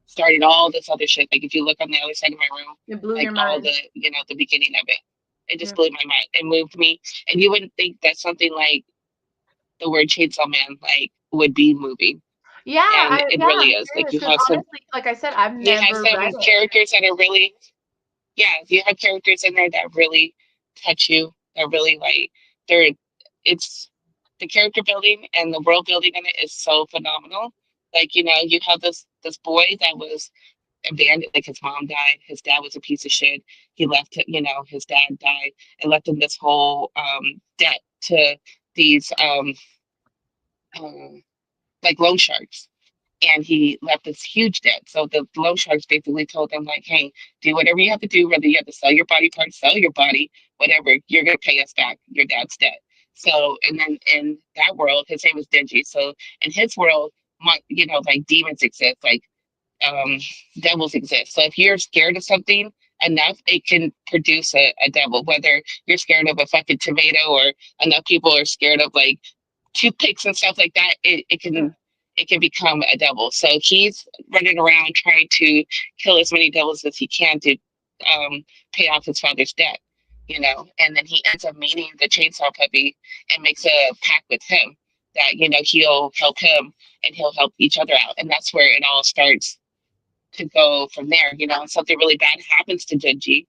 started all this other shit. Like if you look on the other side of my room, It blew like your all mind. the beginning of it just Yeah. blew my mind. It moved me, and you wouldn't think that something like the word Chainsaw Man like would be moving, Yeah, and it yeah, really I'm is. Like curious because honestly, like I said, I've you have never some read it. characters that are really, yeah, you have characters in there that really touch you. That really like they're it's the character building and the world building in it is so phenomenal. Like you have this boy that was abandoned. Like his mom died, his dad was a piece of shit. He left his dad died and left him this whole debt to these um like loan sharks, and he left this huge debt. So the loan sharks basically told him like, hey, do whatever you have to do, whether you have to sell your body parts, sell your body, whatever, you're gonna pay us back your dad's debt. So and then in that world, his name was Denji. So in his world, like demons exist, like um devils exist. So if you're scared of something enough, it can produce a devil. Whether you're scared of a fucking tomato or enough people are scared of like toothpicks and stuff like that, it can become a devil. So he's running around trying to kill as many devils as he can to pay off his father's debt. And then he ends up meeting the chainsaw puppy and makes a pact with him that he'll help him and he'll help each other out, and that's where it all starts to go from there. And something really bad happens to Genji,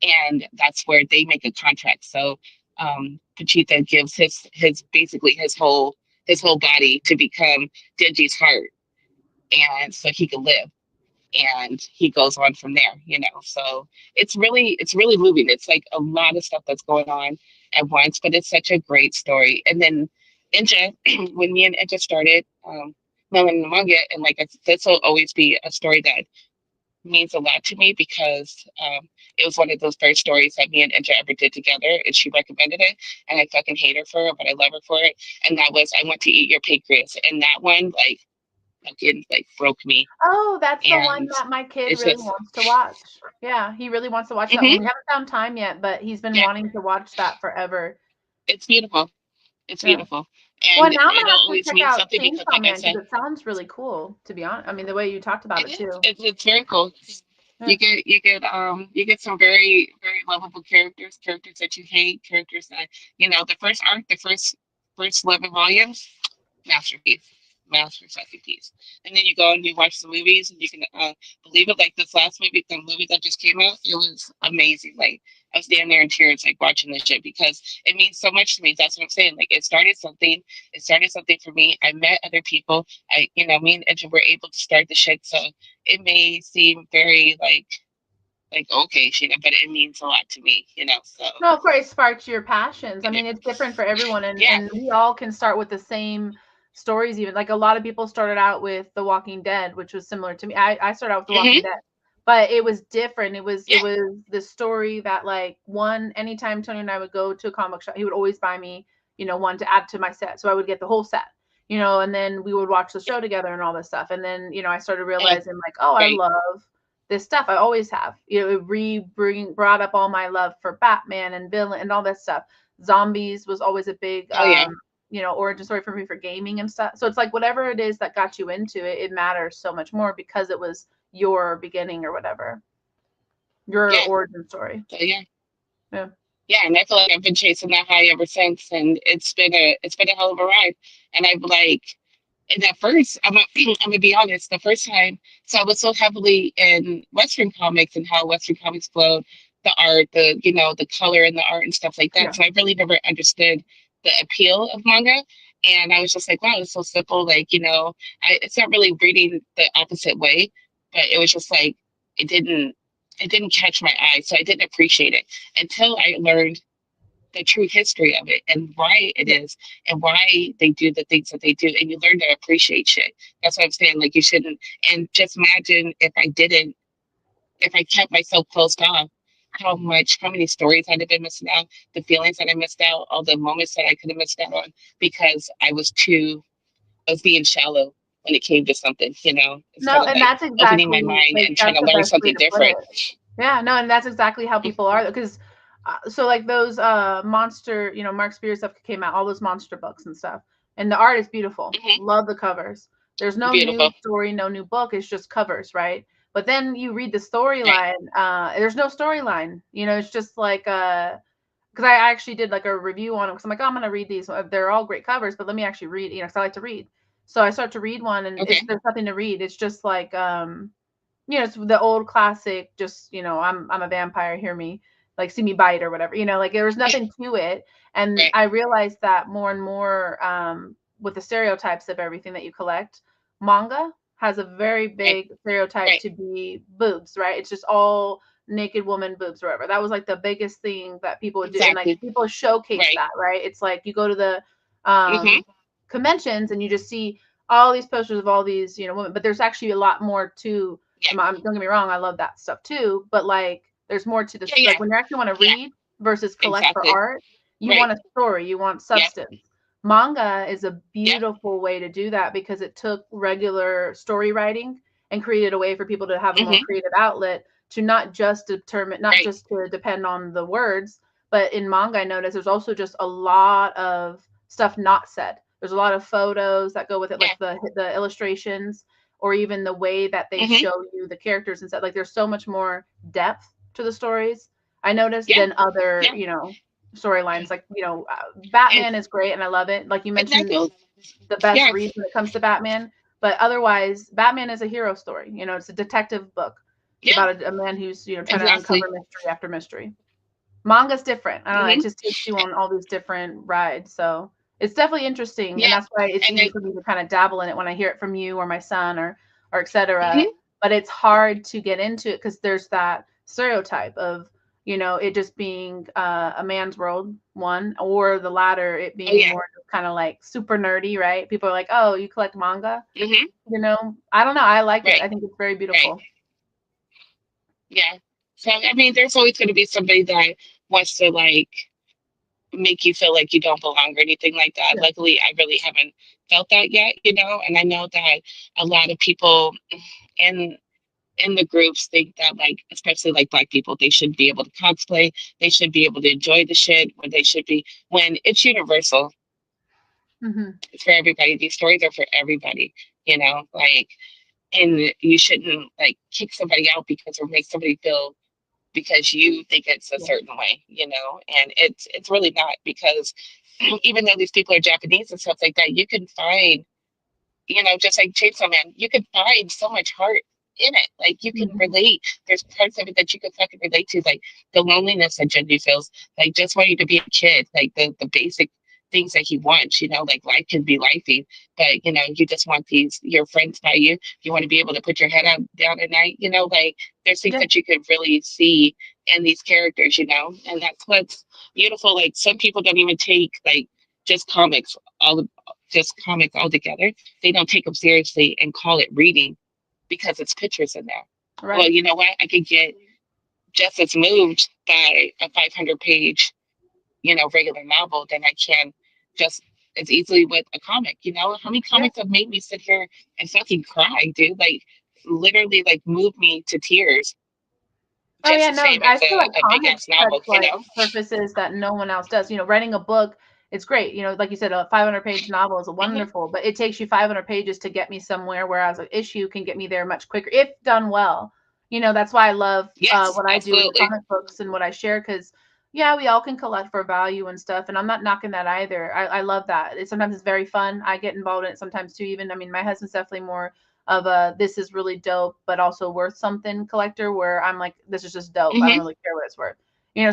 and that's where they make a contract. So Pachita gives his basically his whole body to become Denji's heart, and so he can live. And he goes on from there. So it's really moving. It's like a lot of stuff that's going on at once, but it's such a great story. And then Inja, when me and Inja started knowing the manga, and like this will always be a story that means a lot to me because it was one of those first stories that me and Inja ever did together, and she recommended it, and I fucking hate her for it, but I love her for it. And that was I Want to Eat Your Pancreas, and that one like fucking like broke me, Oh, that's the one and that my kid it's really just wants to watch. Yeah, he really wants to watch that one. We hmm haven't found time yet, but he's been yeah, wanting to watch that forever. it's beautiful. It's Yeah. beautiful, Well, and now I'm gonna it'll have to always check mean out something because, Chainsaw like I Man because said, it sounds really cool, to be honest. I mean, the way you talked about it it is. too. It's very cool. Yeah. You get some very very lovable characters that you hate, characters that the first arc, the first 11 volumes, masterpiece, masterpiece. And then you go and you watch the movies, and you can believe it. Like this last movie, the movie that just came out, it was amazing. Like I was down there in tears, like watching this shit because it means so much to me. That's what I'm saying. Like it started something. It started something for me. I met other people. Me and Edge were able to start the shit. So it may seem very like okay, but it means a lot to me. So No, of course, it sparks your passions. I mean, it's different for everyone, and yeah. we all can start with the same stories. Even like a lot of people started out with The Walking Dead, which was similar to me. I started out with The Walking Hmm. Dead, but it was different. It Yeah. was the story that like anytime Tony and I would go to a comic shop, he would always buy me one to add to my set, so I would get the whole set. And then we would watch the show together and all this stuff. And then I started And that's realizing like, oh, I great. love this stuff. I always have. It brought up all my love for Batman and villain and all this stuff. Zombies was always a big Oh yeah. origin story for me for gaming and stuff. So it's like whatever it is that got you into it, it matters so much more because it was your beginning or whatever. Your Yeah. origin story. So yeah. Yeah. Yeah, and I feel like I've been chasing that high ever since, and it's been a hell of a ride. And I've like, and at first, I'm gonna be honest, the first time, so I was so heavily in Western comics and how Western comics flowed, the art, the color and the art and stuff like that. Yeah. So I really never understood the appeal of manga. And I was just like, wow, it's so simple. Like, it's not really reading the opposite way, but it was just like, it didn't, it didn't catch my eye. So I didn't appreciate it until I learned the true history of it and why it is and why they do the things that they do. And you learn to appreciate shit. That's what I'm saying. Like, you shouldn't, and just imagine if I kept myself closed off, how many stories I'd have been missing out, the feelings that I missed out, all the moments that I could have missed out on because I was being shallow when it came to something, instead No, of and like that's opening my exactly mind like and trying that's to the learn best way something to put it. different. Yeah, no, and that's exactly how people are because so like those monster, Mark Spears stuff came out, all those monster books and stuff. And the art is beautiful. Hmm. Love the covers. There's no new Beautiful. story, no new book, it's just covers, right? But then you read the Right. storyline, there's no storyline. It's just like because I actually did like a review on them because I'm like, oh, I'm gonna read these. They're all great covers, but let me actually read, because I like to read. So I start to read one, and Okay. there's nothing to read. It's just like it's the old classic. Just I'm a vampire. Hear me, like see me bite or whatever. Like there was nothing to it, and Right. I realized that more and more with the stereotypes of everything that you collect. Manga has a very Right. big stereotype Right. to be boobs, right? It's just all naked woman boobs or whatever. That was like the biggest thing that people would do, and like Exactly. people showcase Right. that, right? It's like you go to the Hmm. conventions and you just see all these posters of all these women, but there's actually a lot more to. Yeah. Don't get me wrong, I love that stuff too, but like there's more to this. Yeah. Like Yeah. when you actually want to Yeah. read versus collect for Exactly. art, you Right. want a story, you want Yeah. substance. Manga is a Yeah. beautiful way to do that because it took regular story writing and created a way for people to have a more Hmm. creative outlet to not Right. just to depend on the words, but in manga I noticed there's also just a lot of stuff not said. There's a lot of photos that go with it, Yeah. like the illustrations or even the way that they Hmm. show you the characters and stuff. Like there's so much more depth to the stories I noticed Yeah. than other, Yeah. storylines. Like, And Batman is great and I love it. Like you mentioned, exactly. the best Yeah. read when it comes to Batman. But otherwise, Batman is a hero story. It's a detective book. It's Yeah. about a man who's, trying to uncover Exactly. mystery after mystery. Manga's different. I don't know. It Hmm. just takes you on all these different rides. So it's definitely interesting. And Yeah. that's why it's And easy then. for me to kind of dabble in it when I hear it from you or my son or et cetera. Hmm. But it's hard to get into it because there's that stereotype of, it just being a man's world, one, or the latter, it Oh being yeah. more kind of like super nerdy, right? People are like, oh, you collect manga? Hmm. I don't know. I like it. Right. I think it's very Right. beautiful. Yeah. So I mean, there's always going to be somebody that wants to like make you feel like you don't belong or anything like that. Yeah. Luckily, I really haven't felt that yet, and I know that a lot of people in in the groups think that like, especially like Black people, they should be able to cosplay, they should be able to enjoy the shit, when it's universal. Hmm. It's for everybody. These stories are for everybody, like, and you shouldn't like kick somebody out because or make somebody feel because you think it's a Yeah. certain way, and it's really not because even though these people are Japanese and stuff like that, you can find, just like Chainsaw Man, you can find so much heart in it. Like you can Hmm. relate. There's parts of it that you can fucking relate to, like the loneliness that Genji feels, like just wanting to be a kid, like the basic things that he wants, like life can be lifey, but you just want your friends by you. You want to be able to put your head out down at night, like there's things Yeah. that you could really see in these characters, and that's what's beautiful. Like some people don't even take like just comics all just comics altogether. They don't take them seriously and call it reading because it's pictures in there. Well, Right. you know what? I could get just as moved by a 500 page, regular novel than I can just as easily with a comic. How many Yeah. comics have made me sit here and fucking cry, dude? Like literally, like move me to tears Oh just yeah, the no, same I as feel like a big comics ass touch novel, like surfaces that no one else does. Writing a book, it's great. Like you said, a 500-page novel is Hmm. wonderful, but it takes you 500 pages to get me somewhere, whereas an issue can get me there much quicker if done well. That's why I love Yes, what I do with the absolutely. comic books and what I share because yeah, we all can collect for value and stuff, and I'm not knocking that either. I love that. Sometimes it's very fun. I get involved in it sometimes too. Even I mean, my husband's definitely more of a this is really dope but also worth something collector where I'm like this is just dope. I don't Hmm. really care what it's worth.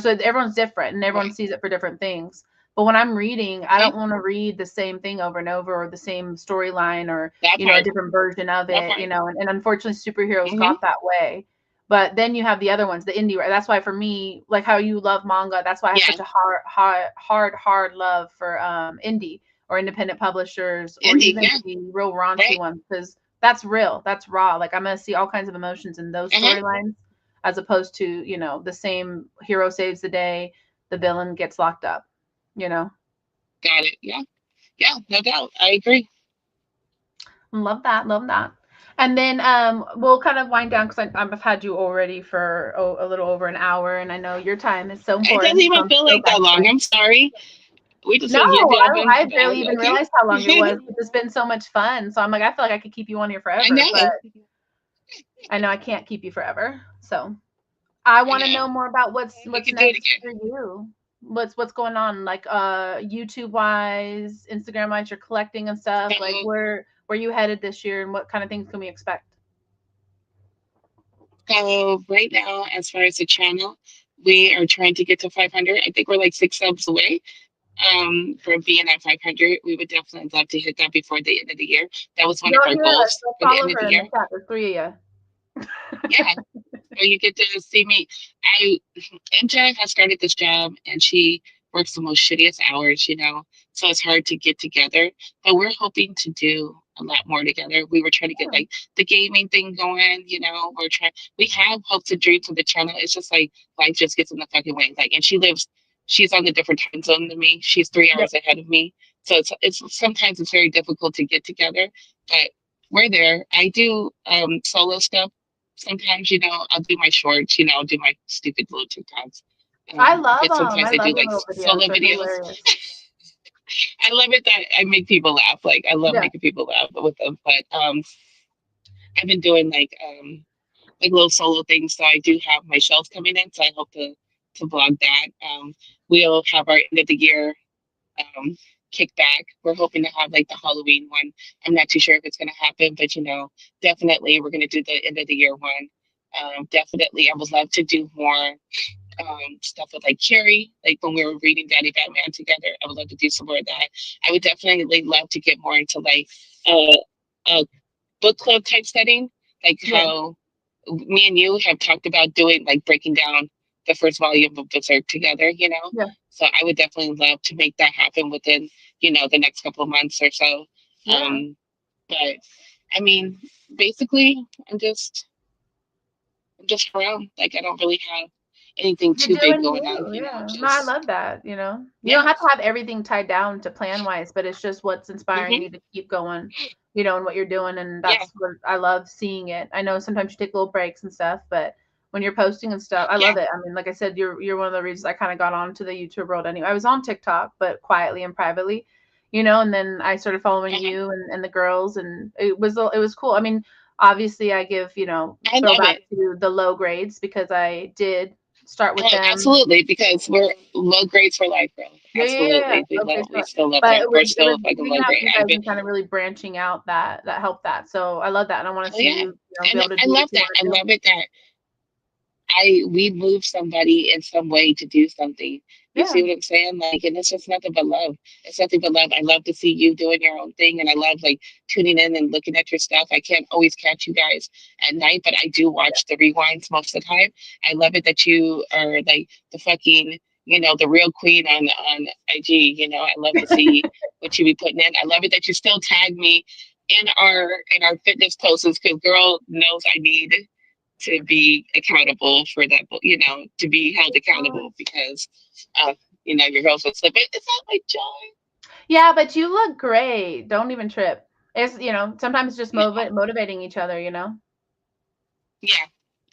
So everyone's different and everyone Right. sees it for different things. But when I'm reading, I Okay. don't want to read the same thing over and over, or the same storyline, or That a part. different version of That it. part. And unfortunately, superheroes Mm-hmm. got that way. But then you have the other ones, the indie. That's why for me, like how you love manga, that's why I have Yeah. such a hard love for indie or independent publishers, or Indie. even Yeah. the real raunchy Right. ones, because that's real, that's raw. Like I'm gonna see all kinds of emotions in those Uh-huh. storylines, as opposed to the same hero saves the day, the villain gets locked up. You know, Got it. Yeah. Yeah. No doubt. I agree. love that, love that. And then we'll kind of wind down, because I've had you already for a little over an hour, and I know your time is so It doesn't important. So even I'm feel so like that long. passionate. I'm sorry. We just No, said yip yip and I bye. barely even Okay. realized how long it was. It's just been so much fun. So I'm like, I feel like I could keep you on here I forever, but know. I know I can't keep you forever. So I I want to know. know more about We what's can do it next again. for you. What's going on, like YouTube wise, Instagram wise, you're collecting and stuff. Like So, where you headed this year, and what kind of things can we expect? so right now, as far as the channel, we are trying to get to 500. I think we're like 6 subs away. From being at 500, we would definitely love to hit that before the end of the year. That was one Go of our here, let's goals go for the follow end of her the in the year. chat. There's three of Yeah, so you get to see me. I MJ has started this job, and she works the most shittiest hours, so it's hard to get together. But we're hoping to do a lot more together. We were trying to get you. like the gaming thing going. We have hopes and dreams for the channel. It's just like life just gets in the fucking way. Like, and she's on a different time zone than me. She's 3 hours ahead of me, so it's sometimes it's very difficult to get together. But we're there. I do solo stuff sometimes. I'll do my shorts. I'll do my stupid little TikToks. I love But them. I sometimes I do love your like little videos. solo They're videos. hilarious. I love it that I make people laugh. Like, I love Yeah. making people laugh with them. But I've been doing like little solo things. So I do have my shelves coming in. So I hope to vlog that. We'll have our end of the year um, kickback. We're hoping to have like the Halloween one. I'm not too sure if it's going to happen, but definitely we're going to do the end of the year one. Definitely, I would love to do more stuff with like Carrie, like when we were reading Daddy Batman together. I would love to do some more of that. I would definitely love to get more into like uh, a book club type setting, like Yeah. how me and you have talked about doing, like breaking down the first volume of Berserk together. Yeah. So I would definitely love to make that happen within, the next couple of months or so. Yeah. But I mean, basically, I'm just around. Like, I don't really have anything You're too big doing going on, you, yeah. No, I just, love that. You yeah. don't have to have everything tied down to plan wise, but it's just what's inspiring Hmm. you to keep going, and what you're doing, and Yeah. that's what I love seeing it. I know sometimes you take little breaks and stuff, but when you're posting and stuff, I Yeah. love it. I mean, like I said, you're one of the reasons I kind of got onto the YouTube world anyway. I was on TikTok, but quietly and privately, and then I started following Uh-huh. you and the girls, and it was cool. I mean, obviously I give, I love throwback it. to the low grades, because I did start with Oh, them. absolutely, because we're low grades for life, bro. Yeah. Absolutely. We Low love, grade we stuff. still love But them. it We're was it still was fucking hanging low out with grade. you I've guys been, and kind of really branching out that helped that. So I love that, and I want to oh see yeah. you, be And able to I do what love you that. want I to do. love it that we move somebody in some way to do something. You Yeah. see what I'm saying? Like, and it's just nothing but love. It's nothing but love. I love to see you doing your own thing, and I love like tuning in and looking at your stuff. I can't always catch you guys at night, but I do watch the rewinds most of the time. I love it that you are like the fucking, the real queen on IG. I love to see what you be putting in. I love it that you still tag me in our fitness posts, because girl knows I need to be accountable for that, to be held accountable, because, uh, your girls would slip. It's not my joy. Yeah, but you look great. Don't even trip. It's sometimes just No, motivating each other. yeah,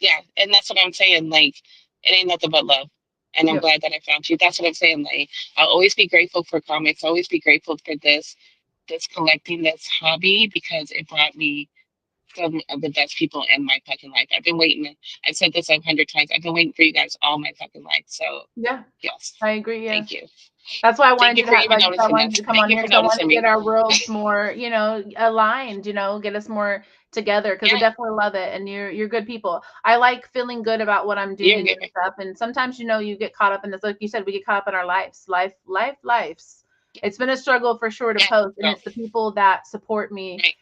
yeah, and that's what I'm saying. Like, it ain't nothing but love, and I'm Yep. glad that I found you. That's what I'm saying. Like, I'll always be grateful for comics. Always be grateful for this collecting, this hobby, because it brought me some of the best people in my fucking life. I've been waiting. I've said this 100 times. I've been waiting for you guys all my fucking life. So Yeah, yes, I agree. Yeah. thank you. That's why I Thank wanted you you to for have, even I noticing wanted us. you to come Thank on you here for because I wanted noticing to get me. our worlds more, aligned, get us more together because I Yeah, definitely love it. And you're good people. I like feeling good about what I'm doing you're and good. doing stuff. And sometimes, you get caught up in this, like you said, we get caught up in our lives. It's been a struggle for sure to Yeah, post, and girl. it's the people that support me Right.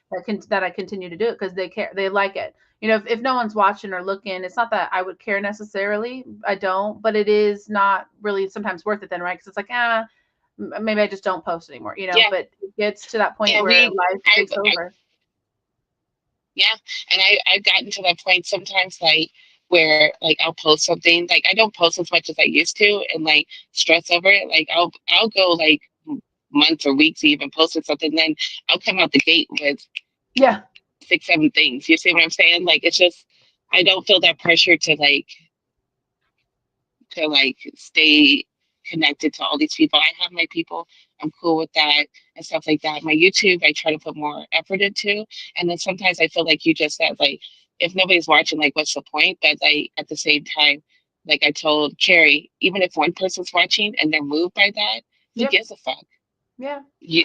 that I continue to do it because they care, they like it. If no one's watching or looking, it's not that I would care necessarily. I don't, but it is not really sometimes worth it then, right? Because it's like, maybe I just don't post anymore, Yeah, but it gets to that point yeah. where life takes I over. yeah, and I've gotten to that point sometimes, like where like I'll post something, like I don't post as much as I used to, and like stress over it. Like I'll go like months or weeks even posting something, then I'll come out the gate with Yeah. 6, 7 things. You see what I'm saying? Like it's just I don't feel that pressure to stay connected to all these people. I have my people. I'm cool with that and stuff like that. My YouTube, I try to put more effort into. And then sometimes I feel like you just said, like, if nobody's watching, like, what's the point? But like at the same time, like I told Carrie, even if one person's watching and they're moved by that, who Yep. gives a fuck? Yeah.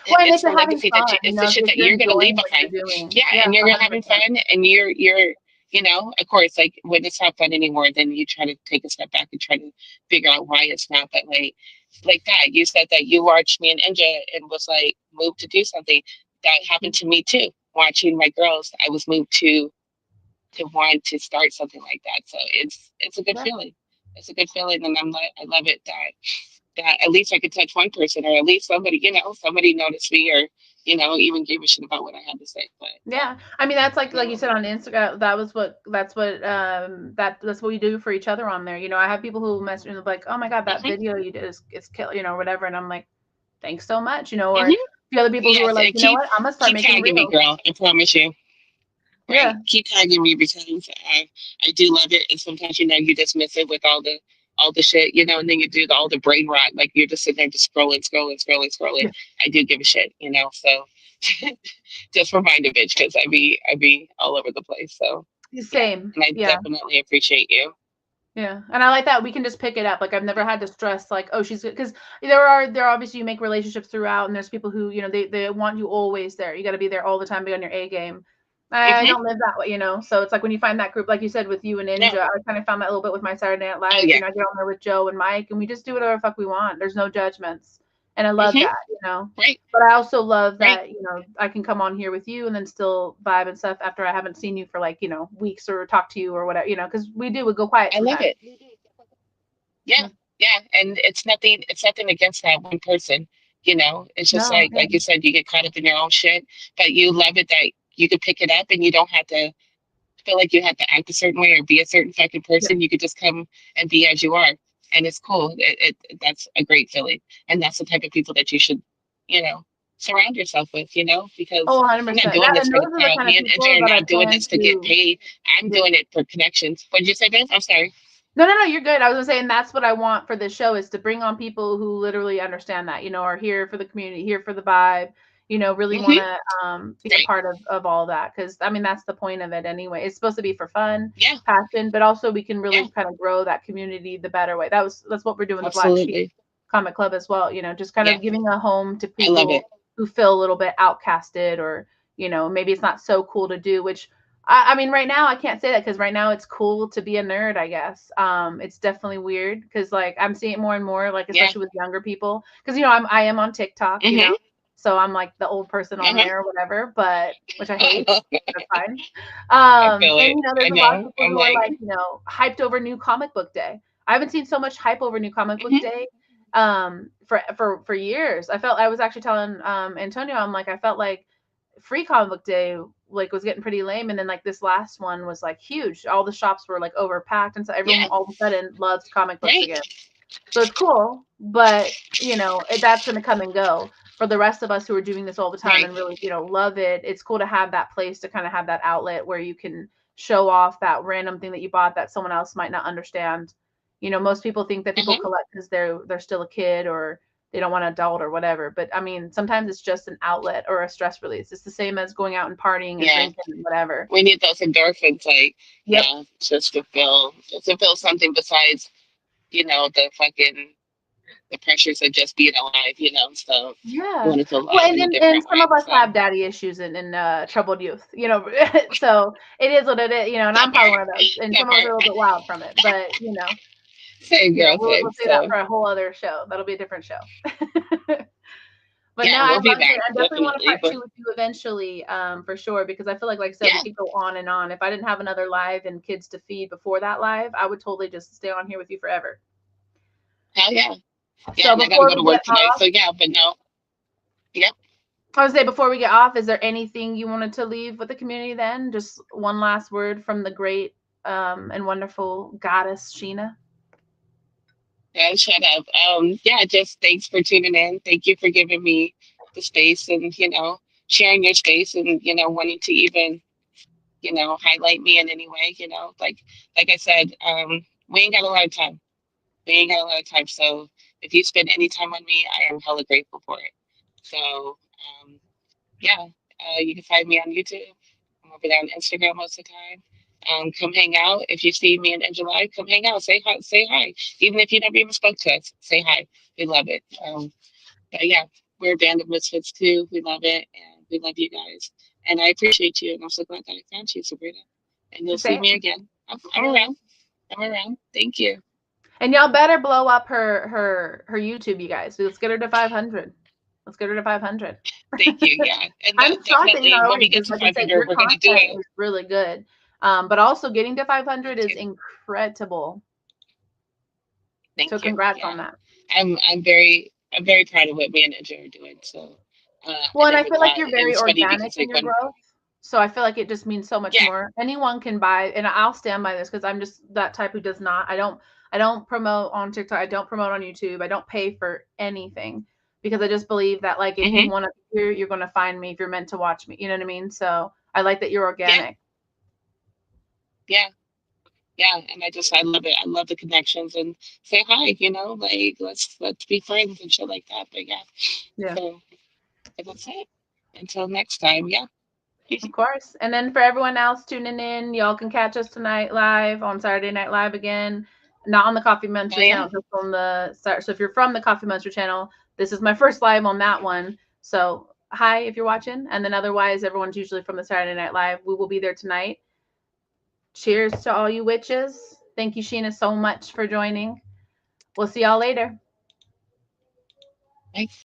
Well, and It's if the you're having legacy fun, it's the shit if that you're you're gonna leave enjoying what behind. you're doing. Yeah, Yeah, and you're having 100%. fun, and you're of course, like when it's not fun anymore, then you try to take a step back and try to figure out why it's not. But like that, you said that you watched me and Inja and was like moved to do something. That happened to me too. Watching my girls, I was moved to want to start something like that. So it's a good Yeah. feeling. It's a good feeling, and I'm like I love it that at least I could touch one person, or at least somebody, somebody noticed me, or even gave a shit about what I had to say. But Yeah. I mean, that's like you no, said on Instagram, that's what we do for each other on there. I have people who message me like, "Oh my God, that hmm video you did is kill," whatever. And I'm like, "Thanks so much," or hmm the other people who are yes, like, and "You know what? I'm gonna start keep making tagging me, reels." girl. I promise you. Yeah. Right, keep tagging me because I do love it, and sometimes you dismiss it with all the shit, and then you do all the brain rot, like you're just sitting there just scrolling. Yeah. I do give a shit, so just remind a bitch because I be all over the place. So yeah, Same. and I Yeah. definitely appreciate you. Yeah, and I like that we can just pick it up. Like I've never had to stress like, oh, she's good because there are obviously you make relationships throughout, and there's people who they want you always there. You got to be there all the time, be on your A game. I hmm don't live that way, So it's like when you find that group, like you said with you and No, Ninja, I kind of found that a little bit with my Saturday Night oh Live. yeah, I get on there with Joe and Mike, and we just do whatever the fuck we want. There's no judgments, and I love hmm that. right, But I also love right. that I can come on here with you and then still vibe and stuff after I haven't seen you for like weeks or talk to you or whatever. Because we go quiet I love sometimes. it. Yeah, yeah, and it's nothing against that one person. It's just No, yeah, like you said, you get caught up in your own shit, but you love it that you could pick it up and you don't have to feel like you have to act a certain way or be a certain fucking yeah. person. You could just come and be as you are, and it's cool. That's a great feeling, and that's the type of people that you should, you know, surround yourself with. Because Oh, I'm not 100%. doing That this and for the those are the crowd. kind of Me and people Enter are that I not doing plan this to get to. paid. I'm Yeah. doing it for connections. What did you say, babe? I'm sorry. No, you're good. I was gonna say, and that's what I want for this show is to bring on people who literally understand that, are here for the community, here for the vibe, really want hmm to be a Right. part of all that. Because I mean, that's the point of it anyway. It's supposed to be for fun, Yeah. passion, but also we can Yeah. really kind of grow that community the better way. That's what we're doing the Black Sheep Absolutely. Comic Club as well. Just kind Yeah. of giving a home to I love it. people who feel a little bit outcasted or maybe it's not so cool to do, which I mean, right now I can't say that because right now it's cool to be a nerd, I guess. It's definitely weird because like I'm seeing it more and more, like Yeah. especially with younger people, because I am on TikTok, hmm so I'm like the old person on Uh-huh. there or whatever, but which I hate. I That's fine. feel And it. I there's a lot of know. people I'm who are like, like, hyped over new comic book day. I haven't seen so much hype over new comic book hmm day for years. I was actually telling Antonio, I'm like, I felt like free comic book day like was getting pretty lame, and then like this last one was like huge. All the shops were like overpacked, and so everyone yeah. all of a sudden loves comic books Right. again. So it's cool, but that's going to come and go. For the rest of us who are doing this all the time Right. and really love it, it's cool to have that place to kind of have that outlet where you can show off that random thing that you bought that someone else might not understand. Most people think that people Uh-huh. collect because they're still a kid or they don't want to adult or whatever. But I mean, sometimes it's just an outlet or a stress release. It's the same as going out and partying and Yeah. drinking and whatever. We need those endorphins, like, Yep. yeah, just to feel something besides, the pressures of just being alive, So we Yeah. want to feel Well, alive in a and different some way. of us So have daddy issues and troubled youth, so it is what it is, and I'm that probably part, one of those. And that some of us are part. a little bit wild from it, but Same girl, we'll same. say that So for a whole other show. That'll be a different show. But no, yeah, I we'll be loved it. back I definitely want a definitely. part But two with you eventually, for sure, because I feel like I said, we yeah, could go on and on. If I didn't have another live and kids to feed before that live, I would totally just stay on here with you forever. hell yeah, yeah. So And I gotta before go we to get work tonight. off, So yeah, but no, yep. I would say before we get off, is there anything you wanted to leave with the community then? Just one last word from the great and wonderful goddess Sheena. Yeah, shut up. Yeah, just thanks for tuning in. Thank you for giving me the space and sharing your space and wanting to even highlight me in any way. Like I said, we ain't got a lot of time. We ain't got a lot of time. So if you spend any time on me, I am hella grateful for it. So yeah, you can find me on YouTube. I'm over there on Instagram most of the time. Come hang out. If you see me in July, come hang out. Say hi. Say hi. Even if you never even spoke to us, say hi. We love it. But yeah, we're a band of misfits too. We love it, and we love you guys. And I appreciate you, and I'm so glad that I found you, Sabrina. And you'll see Same. me again. I'm around. I'm around. Thank you. And y'all better blow up her YouTube, you guys. Let's get her to 500. Let's get her to 500. Thank you. Yeah, and I'm shocked that you're definitely not when already, we get because to like I said, 500, your we're gonna do content it. is really good. But also getting to 500 Thank is you. incredible. So Thank you. congrats Yeah, on that. I'm very proud of what me and Ninja are doing. So Well, and I never feel like thought, you're and very it's funny organic because in like your when growth. So I feel like it just means so much yeah, more. Anyone can buy, and I'll stand by this because I'm just that type who does not. I don't promote on TikTok. I don't promote on YouTube. I don't pay for anything because I just believe that like if you hmm want to hear, you're going to find me if you're meant to watch me. You know what I mean? So I like that you're yeah, organic. yeah, yeah, and I love it. I love the connections and say hi. Like let's be friends and shit like that. But yeah, Yeah. so that's it. Until next time, yeah. Of course. And then for everyone else tuning in, y'all can catch us tonight live on Saturday Night Live again. Not on the Coffee Oh Monster yeah, channel, just on the so if you're from the Coffee Monster channel, this is my first live on that one. So hi if you're watching. And then otherwise, everyone's usually from the Saturday Night Live. We will be there tonight. Cheers to all you witches. Thank you, Sheena, so much for joining. We'll see y'all later. thanks.